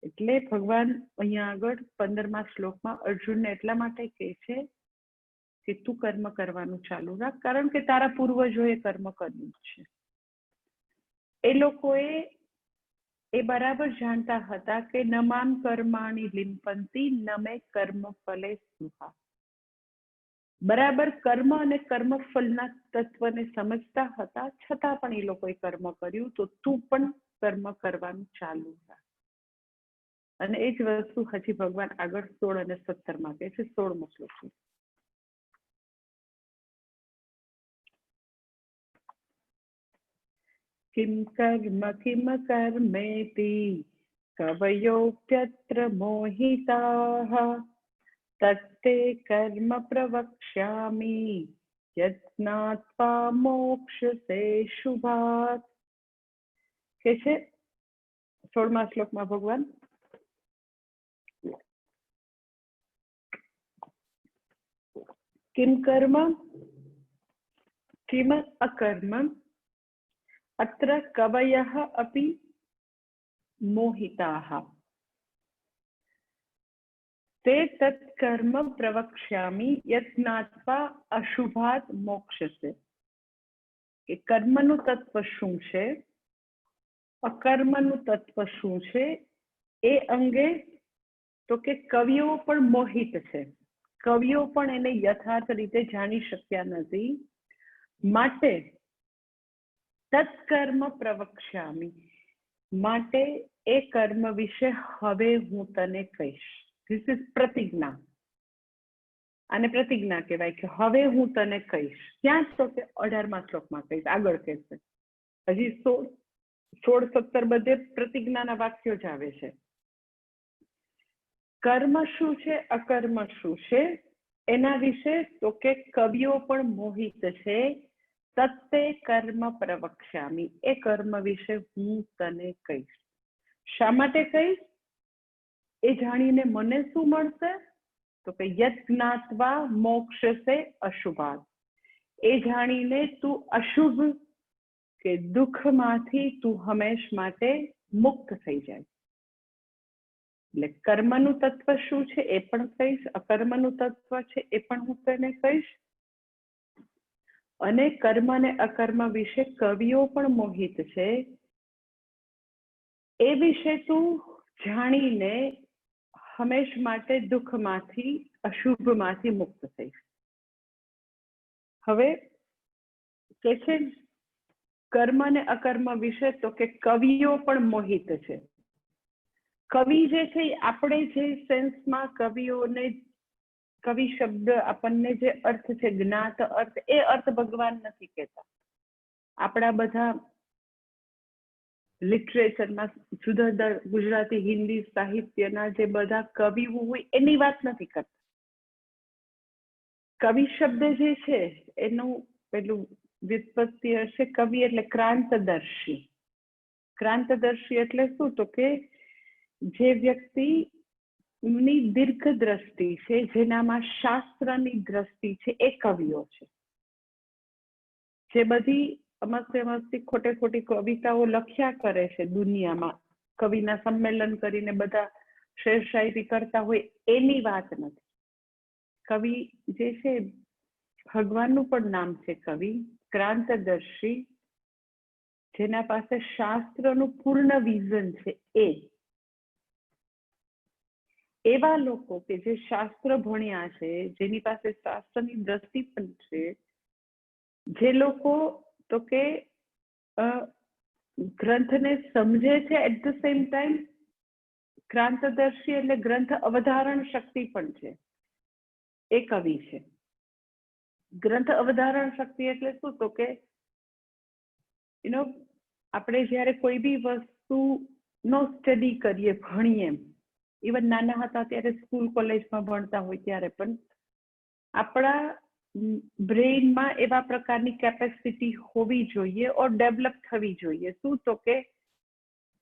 એટલે ભગવાન અહીંયા આગળ 15મા શ્લોકમાં અર્જુનને એટલા માટે કહે છે કે તું કર્મ કરવાનું ચાલુ રાખ, કારણ કે તારા પૂર્વજોએ કર્મ કર્યું છે. એ લોકોએ એ બરાબર જાણતા હતા કે ન મામ કર્માણી લિંપંતી ન મે કર્મ ફલે સ્પૃહા. બરાબર કર્મ અને કર્મફળના તત્વને સમજતા હતા, છતાં પણ એ લોકોએ કર્મ કર્યું. તો તું પણ કર્મ કરવાનું ચાલુ રાખ. અને એ જ વસ્તુ હજી ભગવાન આગળ 16 અને 17 કહે છે. 16મો શ્લોક છે. કિમ કર્મ કિમ કર્મેતિ કવયોપ્યત્ર મોહિતાઃ તત્તે કર્મ પ્રવક્ષ્યામિ યજ્ઞાત્વા મોક્ષ્યસે શુભાત. કે છે 16મા શ્લોકમાં ભગવાન કિમ કર્મ કિમ અકર્મ અત્ર કવયઃ અપી મોહિતાઃ તે તત્ કર્મ પ્રવક્ષ્યામિ યજ્ઞાત્વા અશુભાત મોક્ષ્યસે. કે કર્મનું તત્વ શું છે અકર્મનું તત્વ શું છે એ અંગે તો કે કવિઓ પણ મોહિત છે. કવિઓ પણ એને યથાર્થ રીતે જાણી શક્યા નથી. માટે તત્કર્મ પ્રવક્ષ્યામિ, માટે એ કર્મ વિશે હવે હું તને કહીશ. ધીસ ઇઝ પ્રતિજ્ઞા. આને પ્રતિજ્ઞા કહેવાય કે હવે હું તને કહીશ. ક્યાં તો કે 18મા શ્લોકમાં કહીશ. આગળ કહેશે. હજી 16-17 બધે પ્રતિજ્ઞાના વાક્યો જ આવે છે. કર્મ શું છે, અકર્મ શું છે એના વિશે તો કે કવિઓ પણ મોહિત છે. તત્તે કર્મ પ્રવક્ષ્યામિ, એ કર્મ વિશે હું તને કહીશ. શા માટે કહીશ? એ જાણીને મને શું મળશે? તો કે યત જ્ઞાત્વા મોક્ષસે અશુભાત, એ જાણીને તું અશુભ કે દુઃખમાંથી તું હંમેશ માટે મુક્ત થઈ જાય. એટલે કર્મનું તત્વ શું છે એ પણ કહીશ, અકર્મનું તત્વ છે એ પણ હું તને કહીશ. અને કર્મ અને અકર્મ વિશે કવિઓ પણ મોહિત છે. એ વિશે તું જાણીને હંમેશ માટે દુઃખમાંથી, અશુભમાંથી મુક્ત થઈશ. હવે કે છે કર્મ અને અકર્મ વિશે તો કે કવિઓ પણ મોહિત છે. કવિ જે છે આપણે જે સેન્સમાં કવિઓને, કવિ શબ્દ આપણને જે અર્થ છે જ્ઞાત અર્થ, એ અર્થ ભગવાન નથી કહેતા. આપણા બધા લિટરેચરમાં જુદા ગુજરાતી, હિન્દી સાહિત્યના જે બધા કવિઓ હોય એની વાત નથી કરતા. કવિ શબ્દ જે છે એનું પેલું વ્યુત્પત્તિ હશે કવિ એટલે ક્રાંતદર્શી. ક્રાંતદર્શી એટલે શું? તો કે જે વ્યક્તિની દીર્ઘ દ્રષ્ટિ છે, જેનામાં શાસ્ત્રની દ્રષ્ટિ છે, એ કવિઓ છે. જે બધી અમસ્તી ખોટી કવિતાઓ લખ્યા કરે છે દુનિયામાં, કવિના સંમેલન કરીને બધા શેર શાયરી કરતા હોય, એની વાત નથી. કવિ જે છે ભગવાનનું પણ નામ છે કવિ, ક્રાંતદર્શી, જેના પાસે શાસ્ત્રનું પૂર્ણ વિઝન છે. એવા લોકો કે જે શાસ્ત્ર ભણ્યા છે, જેની પાસે શાસ્ત્રની દ્રષ્ટિ પણ છે, જે લોકો તો કે ગ્રંથને સમજે છે, એટ ધ સેમ ટાઈમ ક્રાંતદર્શી એટલે ગ્રંથ અવધારણ શક્તિ પણ છે, એ કવિ છે. ગ્રંથ અવધારણ શક્તિ એટલે શું? તો કે આપણે જ્યારે કોઈ બી વસ્તુનો સ્ટડી કરીએ, ભણીએ, ઇવન નાના હતા ત્યારે સ્કૂલ કોલેજમાં ભણતા હોય ત્યારે પણ આપણા બ્રેઇનમાં એવા પ્રકારની કેપેસિટી હોવી જોઈએ ઓર ડેવલપ થવી જોઈએ. શું? તો કે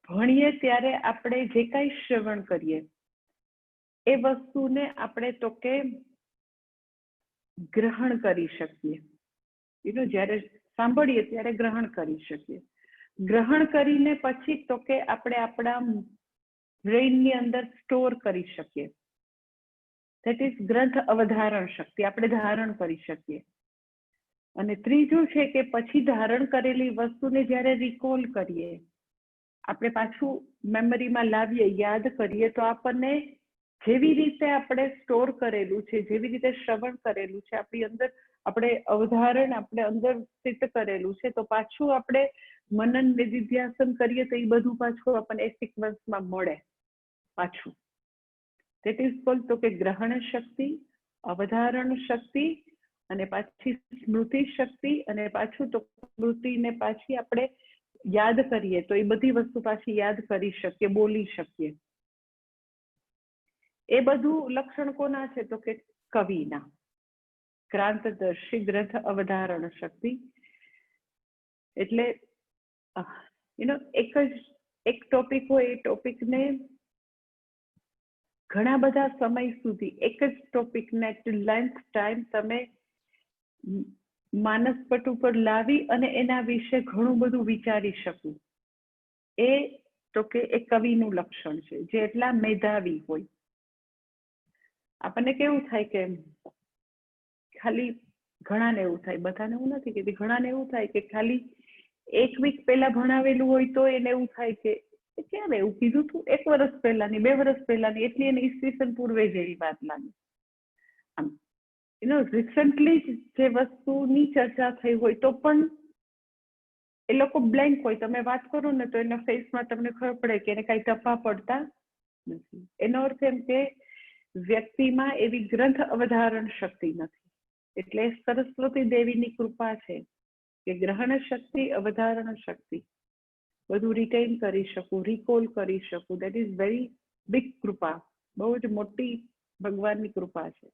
ભણીએ ત્યારે આપણે જે કાંઈ શ્રવણ કરીએ એ વસ્તુને આપણે તો કે ગ્રહણ કરી શકીએ. જ્યારે સાંભળીએ ત્યારે ગ્રહણ કરી શકીએ. ગ્રહણ કરીને પછી તો કે આપણે આપણા બ્રેઇનની અંદર સ્ટોર કરી શકીએ. ધેટ ઇઝ ગ્રંથ અવધારણ શક્તિ, આપણે ધારણ કરી શકીએ. અને ત્રીજું છે કે પછી ધારણ કરેલી વસ્તુને જ્યારે રિકોલ કરીએ, આપણે પાછું મેમરીમાં લાવીએ, યાદ કરીએ, તો આપણને જેવી રીતે આપણે સ્ટોર કરેલું છે, જેવી રીતે શ્રવણ કરેલું છે, આપણી અંદર આપણે અવધારણ આપણે અંદર સ્થિત કરેલું છે, તો પાછું આપણે મનન નિધિધ્યાસન કરીએ તો એ બધું પાછું આપણને એ સિક્વન્સમાં મળે પાછું. ધેટ ઇઝ કોલ્ડ તો કે ગ્રહણ શક્તિ, અવધારણ શક્તિ, અને પાછી સ્મૃતિ શક્તિ, અને પાછું તો સ્મૃતિને પાછી આપણે યાદ કરીએ તો એ બધી વસ્તુ પાછી યાદ કરી શકીએ, બોલી શકીએ. એ બધું લક્ષણ કોના છે? તો કે કવિના. ક્રાંતદર્શી, ગ્રંથ અવધારણ શક્તિ. એટલે એક ટોપિક હોય, એ ટોપિકને ઘણા બધા સમય સુધી એક જ ટોપિકને લેન્થ ટાઈમ તમે માનસપટ ઉપર લાવી અને એના વિશે ઘણું બધું વિચારી શકું, એ તો કે એ કવિનું લક્ષણ છે, જે એટલા મેધાવી હોય. આપણને કેવું થાય કે ખાલી ઘણાને એવું થાય, બધાને એવું નથી કહેતી, ઘણાને એવું થાય કે ખાલી 1 વીક પહેલા ભણાવેલું હોય તો એને એવું થાય કે ક્યારે એવું કીધું તું, 1 વર્ષ પહેલાની, 2 વર્ષ પહેલાની, એટલી એને ઈસવીસન પૂર્વે જેવી વાત લાગે. આમ રિસન્ટલી જે વસ્તુની ચર્ચા થઈ હોય તો પણ એ લોકો બ્લેન્ક હોય. તમે વાત કરો ને તો એના ફેસમાં તમને ખબર પડે કે એને કાંઈ ટપા પડતા નથી. એનો અર્થ એમ કે વ્યક્તિમાં એવી ગ્રંથ અવધારણ શક્તિ નથી. એટલે સરસ્વતી દેવીની કૃપા છે કે ગ્રહણ શક્તિ, અવધારણ શક્તિ બધું રિટેન કરી શકું, રિકોલ કરી શકું. દેટ ઇઝ વેરી બિગ કૃપા, બહુ જ મોટી ભગવાનની કૃપા છે.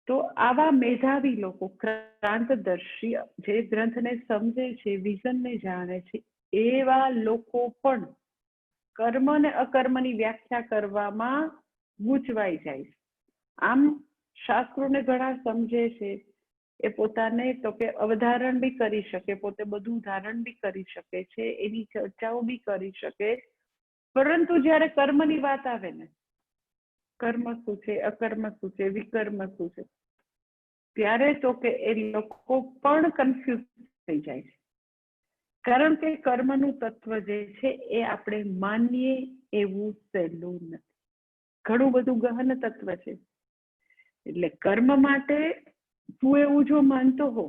તો આવા મેધાવી લોકો, ક્રાંતદર્શી, જે ગ્રંથને સમજે છે, વિઝનને જાણે છે, એવા લોકો પણ કર્મ અને અકર્મની વ્યાખ્યા કરવામાં ગૂંચવાઈ જાય છે. આમ શાસ્ત્રોને ઘણા સમજે છે, એ પોતાને તો કે અવધારણ બી કરી શકે, પોતે બધું ધારણ બી કરી શકે છે, એની ચર્ચાઓ બી કરી શકે, પરંતુ જ્યારે કર્મની વાત આવે ને, કર્મ શું છે, અકર્મ શું છે, વિકર્મ શું છે, ત્યારે તો કે એ લોકો પણ કન્ફ્યુઝ થઈ જાય છે. કારણ કે કર્મનું તત્વ જે છે એ આપણે માનીએ એવું સહેલું નથી, ઘણું બધું ગહન તત્વ છે. એટલે કર્મ માટે તું એવું જો માનતો હો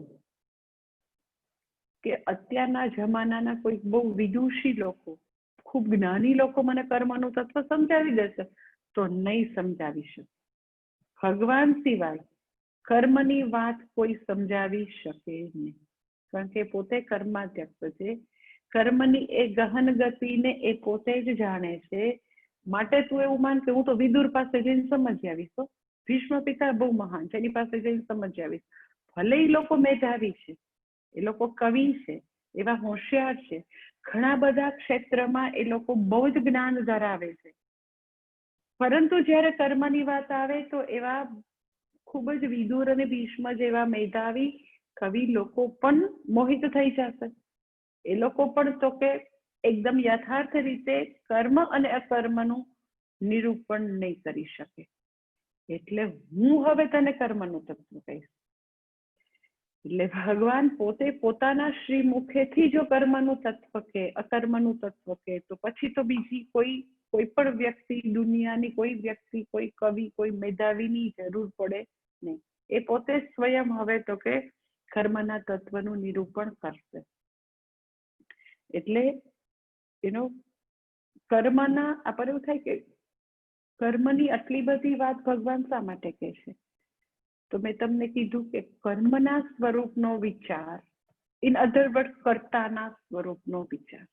કે અત્યારના જમાનાના કોઈ બહુ વિદુષી લોકો, ખૂબ જ્ઞાની લોકો મને કર્મનું તત્વ સમજાવી દેશે, તો નહીં સમજાવી શકે. ભગવાન સિવાય કર્મની વાત કોઈ સમજાવી શકે નહીં, કારણ કે પોતે કર્માધ્યક્ષ છે. કર્મની એ ગહન ગતિને એ પોતે જ જાણે છે. માટે તું એવું માન કે હું તો વિદુર પાસે જઈને સમજી આવીશ, તો ભીષ્મ પિતા બહુ મહાન છે, એની પાસે જઈને સમજી આવીશ. ભલે એ લોકો મેધાવી છે, એ લોકો કવિ છે, એવા હોશિયાર છે, ઘણા બધા ક્ષેત્રમાં એ લોકો બહુ જ જ્ઞાન ધરાવે છે, પરંતુ જ્યારે કર્મની વાત આવે તો એવા ખૂબ જ વિદુર અને ભીષ્મ જેવા મેધાવી કવિ લોકો પણ મોહિત થઈ જશે. એ લોકો પણ તો કે એકદમ યથાર્થ રીતે કર્મ અને અકર્મનું નિરૂપણ નહીં કરી શકે. એટલે હું હવે તને કર્મનું તત્વ કહીશ. એટલે ભગવાન પોતે પોતાના શ્રી મુખેથી જો કર્મનું તત્વ કે અકર્મનું તત્વ કે, તો પછી તો બીજી કોઈ પણ વ્યક્તિ, દુનિયાની કોઈ વ્યક્તિ, કોઈ કવિ, કોઈ મેધાવીની જરૂર પડે નહીં. એ પોતે સ્વયં હવે તો કે કર્મના તત્વનું નિરૂપણ કરશે. એટલે કર્મના આપણે એવું થાય કે કર્મની આટલી બધી વાત ભગવાન શા માટે કહે છે? તો મેં તમને કીધું કે કર્મના સ્વરૂપનો વિચાર, ઇન અધર વર્ડ કર્તાના સ્વરૂપનો વિચાર.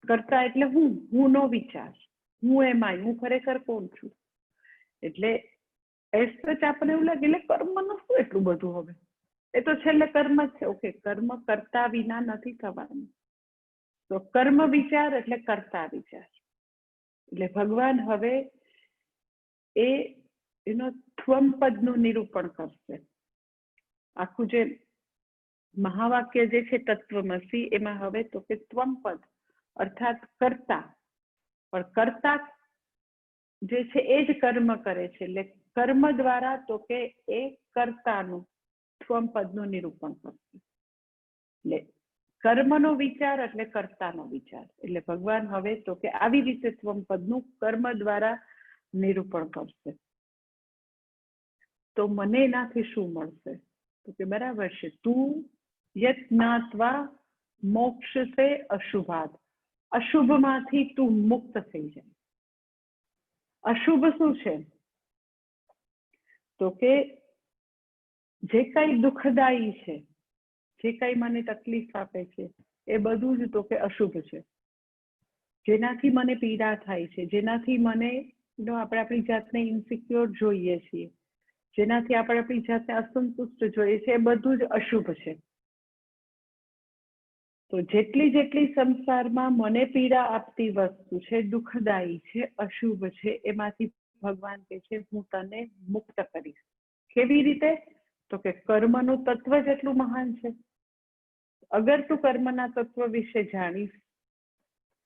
કર્તા એટલે હું નો વિચાર, હું એમાંય, હું ખરેખર કોણ છું. એટલે આપણને એવું લાગે એટલે કર્મનું શું એટલું બધું હવે, એ તો છેલ્લે કર્મ જ છે. ઓકે, કર્મ કરતા વિના નથી થવાનું. તો કર્મ વિચાર એટલે કર્તા વિચાર. એટલે ભગવાન હવે એનો ત્વમ પદનું નિરૂપણ કરશે. આખું જે મહાવાક્ય જે છે તત્વમસી, એમાં હવે તો કે ત્વમ પદ અર્થાત કર્તા, પણ કર્તા જે છે એ જ કર્મ કરે છે. એટલે કર્મ દ્વારા તો કે એ કર્તાનું ત્વમ પદનું નિરૂપણ કરશે. એટલે કર્મનો વિચાર એટલે કર્તાનો વિચાર. એટલે ભગવાન હવે તો કે આવી રીતે ત્વમ પદનું કર્મ દ્વારા નિરૂપણ કરશે. તો મને એનાથી શું મળશે? તો કે બરાબર છે, તું યત જ્ઞાત્વા મોક્ષસે અશુભાત, અશુભમાંથી તું મુક્ત થઈ જાય. અશુભ શું છે? તો કે જે કઈ દુઃખદાયી છે, જે કઈ મને તકલીફ આપે છે, એ બધું જ તો કે અશુભ છે. જેનાથી મને પીડા થાય છે, જેનાથી મને આપણે આપણી જાતને ઇન્સિક્યોર જોઈએ છીએ, જેનાથી આપણે આપણી જાતને અસંતુષ્ટ જોઈએ છે, એ બધું જ અશુભ છે. તો જેટલી સંસારમાં મને પીડા આપતી વસ્તુ છે, દુઃખદાયી છે, અશુભ છે, એમાંથી ભગવાન કહે છે હું તને મુક્ત કરીશ. કેવી રીતે? તો કે કર્મનું તત્વ જેટલું મહાન છે. અગર તું કર્મના તત્વ વિશે જાણીશ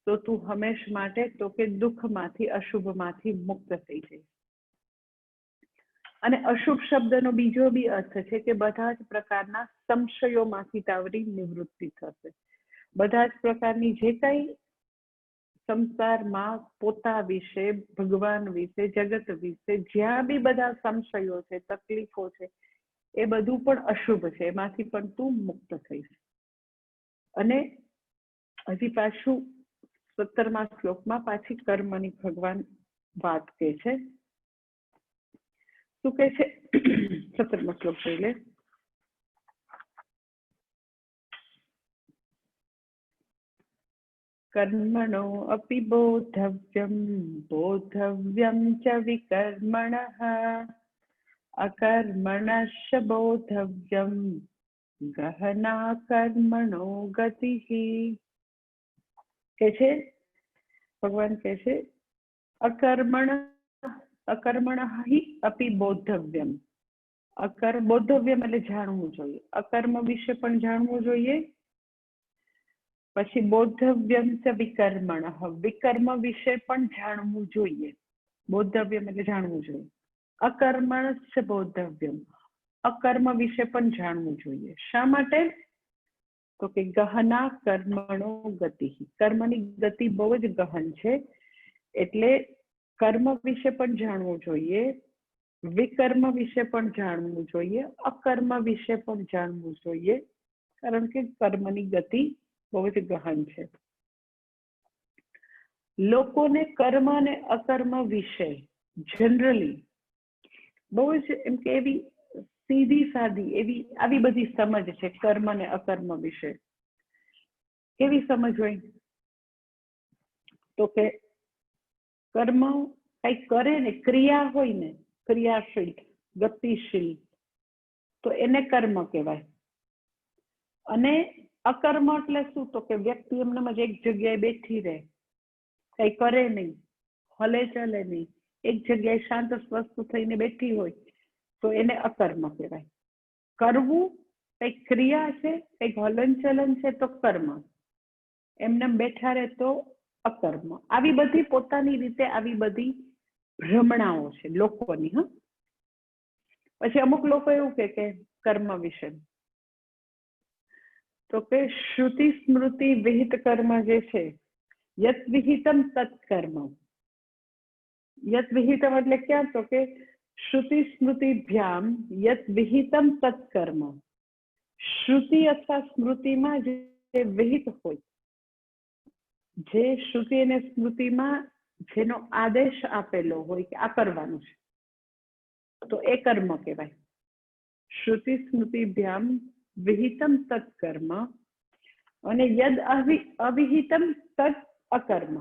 તો તું હંમેશ માટે તો કે દુઃખમાંથી, અશુભમાંથી મુક્ત થઈ જઈશ. અને અશુભ શબ્દનો બીજો બી અર્થ છે કે બધા જ પ્રકારના સંશયોમાંથી તાવરી નિવૃત્તિ થશે. બધા જ પ્રકારની જે કઈ સંસારમાં પોતા વિશે, ભગવાન વિશે, જગત વિશે જ્યાં બી બધા સંશયો છે, તકલીફો છે, એ બધું પણ અશુભ છે, એમાંથી પણ તું મુક્ત થઈશ. અને હજી પાછું 17મા શ્લોકમાં પાછી કર્મની ભગવાન વાત કહે છે. શું કહે છે? 17મા શ્લોક જોઈ લે. કર્મણો અપી બોધવ્યમ બોધવ્યમ ચ વિકર્મણઃ અકર્મણશ્ચ બોધવ્યમ ગહના કર્મણો ગતિઃ. કે છે ભગવાન કહે છે અકર્મણ અપી બોધવ્યમ. બોધવ્યમ એટલે જાણવું જોઈએ. અકર્મ વિશે પણ જાણવું જોઈએ. પછી બોધવ્યમ ચ વિકર્મણ, વિકર્મ વિશે પણ જાણવું જોઈએ. બોધવ્યમ એટલે જાણવું જોઈએ. અકર્મણ ચ બોધવ્યમ, અકર્મ વિશે પણ જાણવું જોઈએ. શા માટે? તો કે ગહના કર્મણો ગતિ. કર્મની ગતિ બહુ જ ગહન છે, એટલે કર્મ વિશે પણ જાણવું જોઈએ, વિકર્મ વિશે પણ જાણવું જોઈએ, અકર્મ વિશે પણ જાણવું જોઈએ, કારણ કે કર્મની ગતિ બહુ જ ગહન છે. લોકોને કર્મ અને અકર્મ વિશે જનરલી બહુ જ એમ કે એવી સીધી સાદી એવી આવી બધી સમજ છે કર્મ અને અકર્મ વિશે. કેવી સમજ હોય? તો કે કર્મ કઈ કરે ને, ક્રિયા હોય ને, ક્રિયાશીલ, ગતિશીલ, તો એને કર્મ કહેવાય. અને અકર્મ એટલે શું? તો કે વ્યક્તિ એમને જ એક જગ્યાએ બેઠી રહે, કઈ કરે નહીં, હલે ચલે નહીં, એક જગ્યાએ શાંત સ્વસ્થ થઈને બેઠી હોય, તો એને અકર્મ કહેવાય. કરવું કઈક ક્રિયા છે, કઈક હલન ચલન છે, તો કર્મ. એમને બેઠા રહે તો અકર્મ. આવી બધી પોતાની રીતે આવી બધી ભ્રમણાઓ છે લોકોની. પછી અમુક લોકો એવું કે કર્મ વિશે તો કે શ્રુતિ સ્મૃતિ વિહિત કર્મ જે છે, યત વિહિતમ તત્કર્મ. યત વિહિતમ એટલે ક્યાં? તો કે શ્રુતિ સ્મૃતિભ્યામ યત વિહિતમ તત્કર્મ. શ્રુતિ અથવા સ્મૃતિમાં જે વિહિત હોય, જે શ્રુતિ અને સ્મૃતિમાં જેનો આદેશ આપેલો હોય કે આ કરવાનું છે, તો એ કર્મ કહેવાય. શ્રુતિ સ્મૃતિભ્યામ વિહિતમ તત્કર્મ. અને યદ અવિહિતમ તત્ અકર્મ.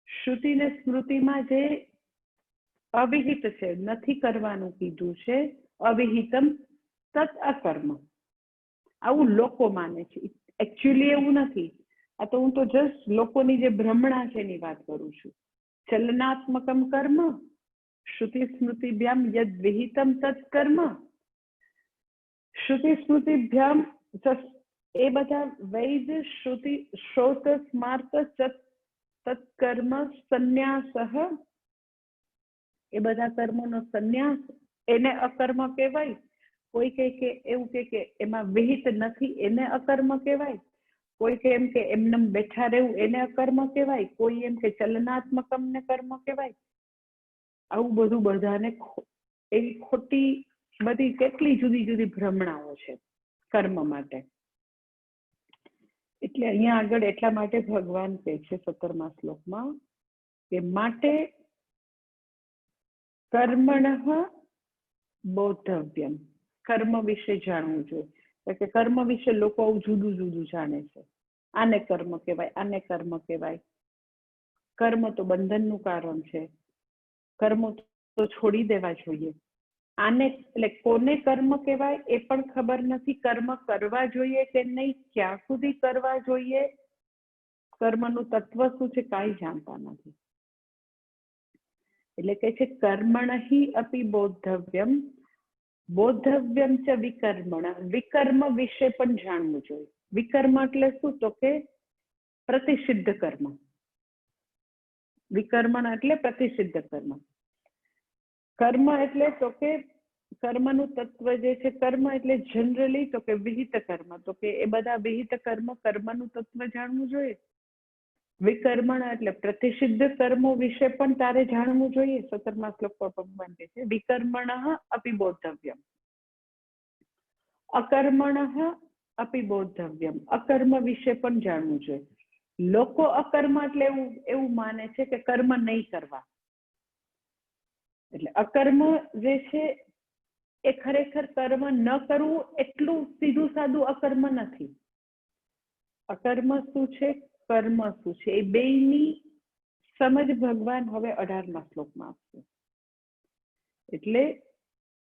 શ્રુતિ ને સ્મૃતિમાં જે અવિહિત છે, નથી કરવાનું કીધું છે, અવિહિતમ તત્ અકર્મ. આવું લોકો માને છે. એકચ્યુઅલી એવું નથી. આ તો હું તો જસ્ટ લોકોની જે ભ્રમણા છે એની વાત કરું છું. ચલનાત્મકમ કર્મ શ્રુતિ સ્મૃતિભ્યામ યદ વિહિતમ તત્ કર્મ. શ્રુતિ સ્મૃતિભ્યામ એ બધા વૈદ શ્રુતિ શ્રોત સ્માર્ત તત્કર્મ સંન્યાસઃ. એ બધા કર્મોનો સંન્યાસ, એને અકર્મ કહેવાય. કોઈ કે એવું કે એમાં વિહિત નથી, એને અકર્મ કહેવાય. કોઈ કે એમ કે એમને બેઠા રહેવું, એને અકર્મ કહેવાય. કોઈ એમ કે ચલનાત્મકમ ને કર્મ કહેવાય. આવું બધું બધાને એવી ખોટી બધી કેટલી જુદી જુદી ભ્રમણાઓ છે કર્મ માટે. એટલે અહીંયા આગળ એટલા માટે ભગવાન કહે છે 17મા શ્લોકમાં કે માટે કર્મણઃ બોધવ્યમ. કર્મ વિશે જાણવું જોઈએ. કે કર્મ વિશે લોકો જુદું જુદું જાણે છે. આને કર્મ કહેવાય, આને કર્મ કહેવાય. કર્મ તો બંધનનું કારણ છે. કર્મ તો છોડી દેવા જોઈએ. આને એટલે કોને કર્મ કહેવાય એ પણ ખબર નથી. કર્મ કરવા જોઈએ કે નહીં, ક્યાં સુધી કરવા જોઈએ, કર્મનું તત્વ શું છે કાંઈ જાણતા નથી. એટલે કે છે કર્મણહિ અપી બોધવ્યમ બોધવ્યમ ચ વિકર્મણ. વિકર્મ વિશે પણ જાણવું જોઈએ. વિકર્મ એટલે શું? તો કે પ્રતિષિદ્ધ કર્મ. વિકર્મણ એટલે પ્રતિષિદ્ધ કર્મ. કર્મ એટલે તો કે કર્મનું તત્વ જે છે, કર્મ એટલે જનરલી તો કે વિહિત કર્મ, તો કે એ બધા વિહિત કર્મ કર્મનું તત્વ જાણવું જોઈએ. વિકર્મણ એટલે પ્રતિષિદ્ધ કર્મો વિશે પણ તારે જાણવું જોઈએ. 17મા શ્લોકમાં ભગવાન કહે છે વિકર્મણ અપી બોધવ્યમ, અકર્મણ અપી બોધવ્યમ, અકર્મ વિશે પણ જાણવું જોઈએ. લોકો અકર્મ એટલે એવું માને છે કે કર્મ નહીં કરવા, એટલે અકર્મ જે છે એ ખરેખર કર્મ ન કરવું એટલું સીધું સાદું અકર્મ નથી. અકર્મ શું છે, કર્મ શું છે, એ બેયની સમજ ભગવાન હવે 18મા શ્લોકમાં આપશે. એટલે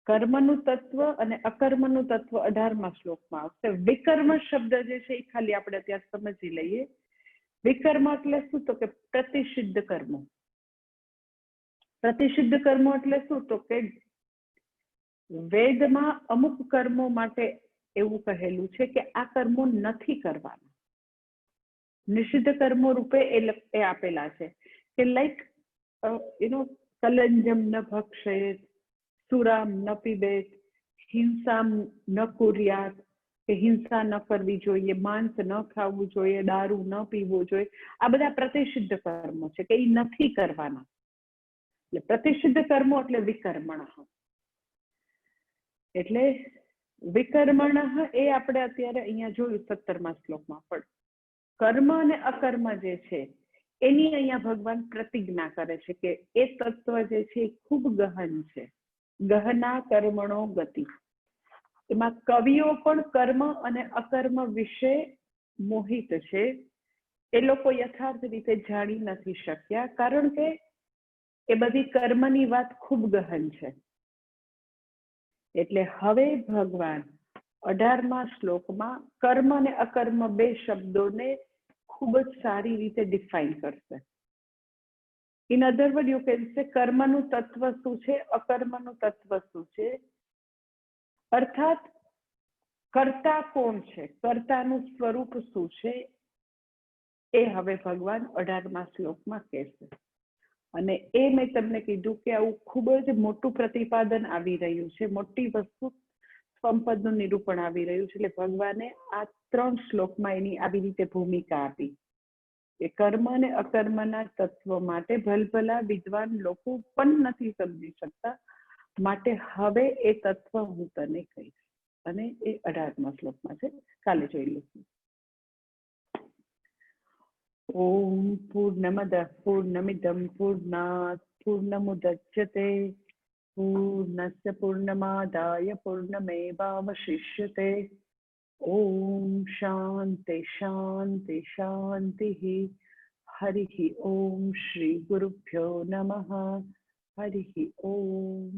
કર્મનું તત્વ અને અકર્મનું તત્વ 18મા શ્લોકમાં આવશે. વિકર્મ શબ્દ જે છે એ ખાલી આપણે ત્યાં સમજી લઈએ. વિકર્મ એટલે શું, તો કે પ્રતિષિદ્ધ કર્મો. પ્રતિષિદ્ધ કર્મો એટલે શું, તો કે વેદમાં અમુક કર્મો માટે એવું કહેલું છે કે આ કર્મો નથી કરવાના. નિષિદ્ધ કર્મો રૂપે એ આપેલા છે કે લાઈક કલંજમ ન ભક્ષેત, સુરામ ન પીબેત, હિંસા ન કુર્યાત, કે હિંસા ન કરવી જોઈએ, માંસ ન ખાવું જોઈએ, દારૂ ન પીવો જોઈએ. આ બધા પ્રતિષિદ્ધ કર્મો છે કે એ નથી કરવાના. એટલે પ્રતિષિદ્ધ કર્મો એટલે વિકર્મણ. એટલે વિકર્મણ એ આપણે અત્યારે અહીંયા જોયું 17મા શ્લોકમાં. પણ કર્મ અને અકર્મ જે છે એની અહીંયા ભગવાન પ્રતિજ્ઞા કરે છે કે એ તત્વ જે છે એ ખૂબ ગહન છે. ગહના કર્મણો ગતિ. એમાં કવિઓ પણ કર્મ અને અકર્મ વિશે મોહિત છે. એ લોકો યથાર્થ રીતે જાણી નથી શક્યા, કારણ કે એ બધી કર્મની વાત ખૂબ ગહન છે. એટલે હવે ભગવાન 18મા શ્લોકમાં કર્મ અને અકર્મ બે શબ્દોને ખૂબ જ સારી રીતે ડિફાઇન કરશે. In other word you can say કર્મનું તત્વ શું છે, અકર્મનું તત્વ શું છે, અર્થાત કર્તા કોણ છે, કર્તાનું સ્વરૂપ શું છે, એ હવે ભગવાન 18મા શ્લોકમાં કહેશે. અને એ મેં તમને કીધું કે આવું ખૂબ જ મોટું પ્રતિપાદન આવી રહ્યું છે, મોટી વસ્તુ સંપદનું નિરૂપણ આવી રહ્યું છે. એટલે ભગવાને આ 3 શ્લોકમાં એની આવી રીતે ભૂમિકા આપી કે કર્મ અને અકર્મના તત્વ માટે ભલભલા વિદ્વાન લોકો પણ નથી સમજી શકતા, માટે હવે એ તત્વ હું તને કહીશ. અને એ 18મા શ્લોકમાં છે, કાલે જોઈ લઈશું. ઓમ પૂર્ણમદ પૂર્ણમિદં પૂર્ણાત પૂર્ણમુદચ્યતે પૂર્ણસ્ય પૂર્ણમાદાય પૂર્ણમેવાવશિષ્યતે. ઓમ શાંતિ શાંતિ શાંતિ. હરિ ઓમ શ્રી ગુરુભ્યો નમઃ. હરિ ઓમ.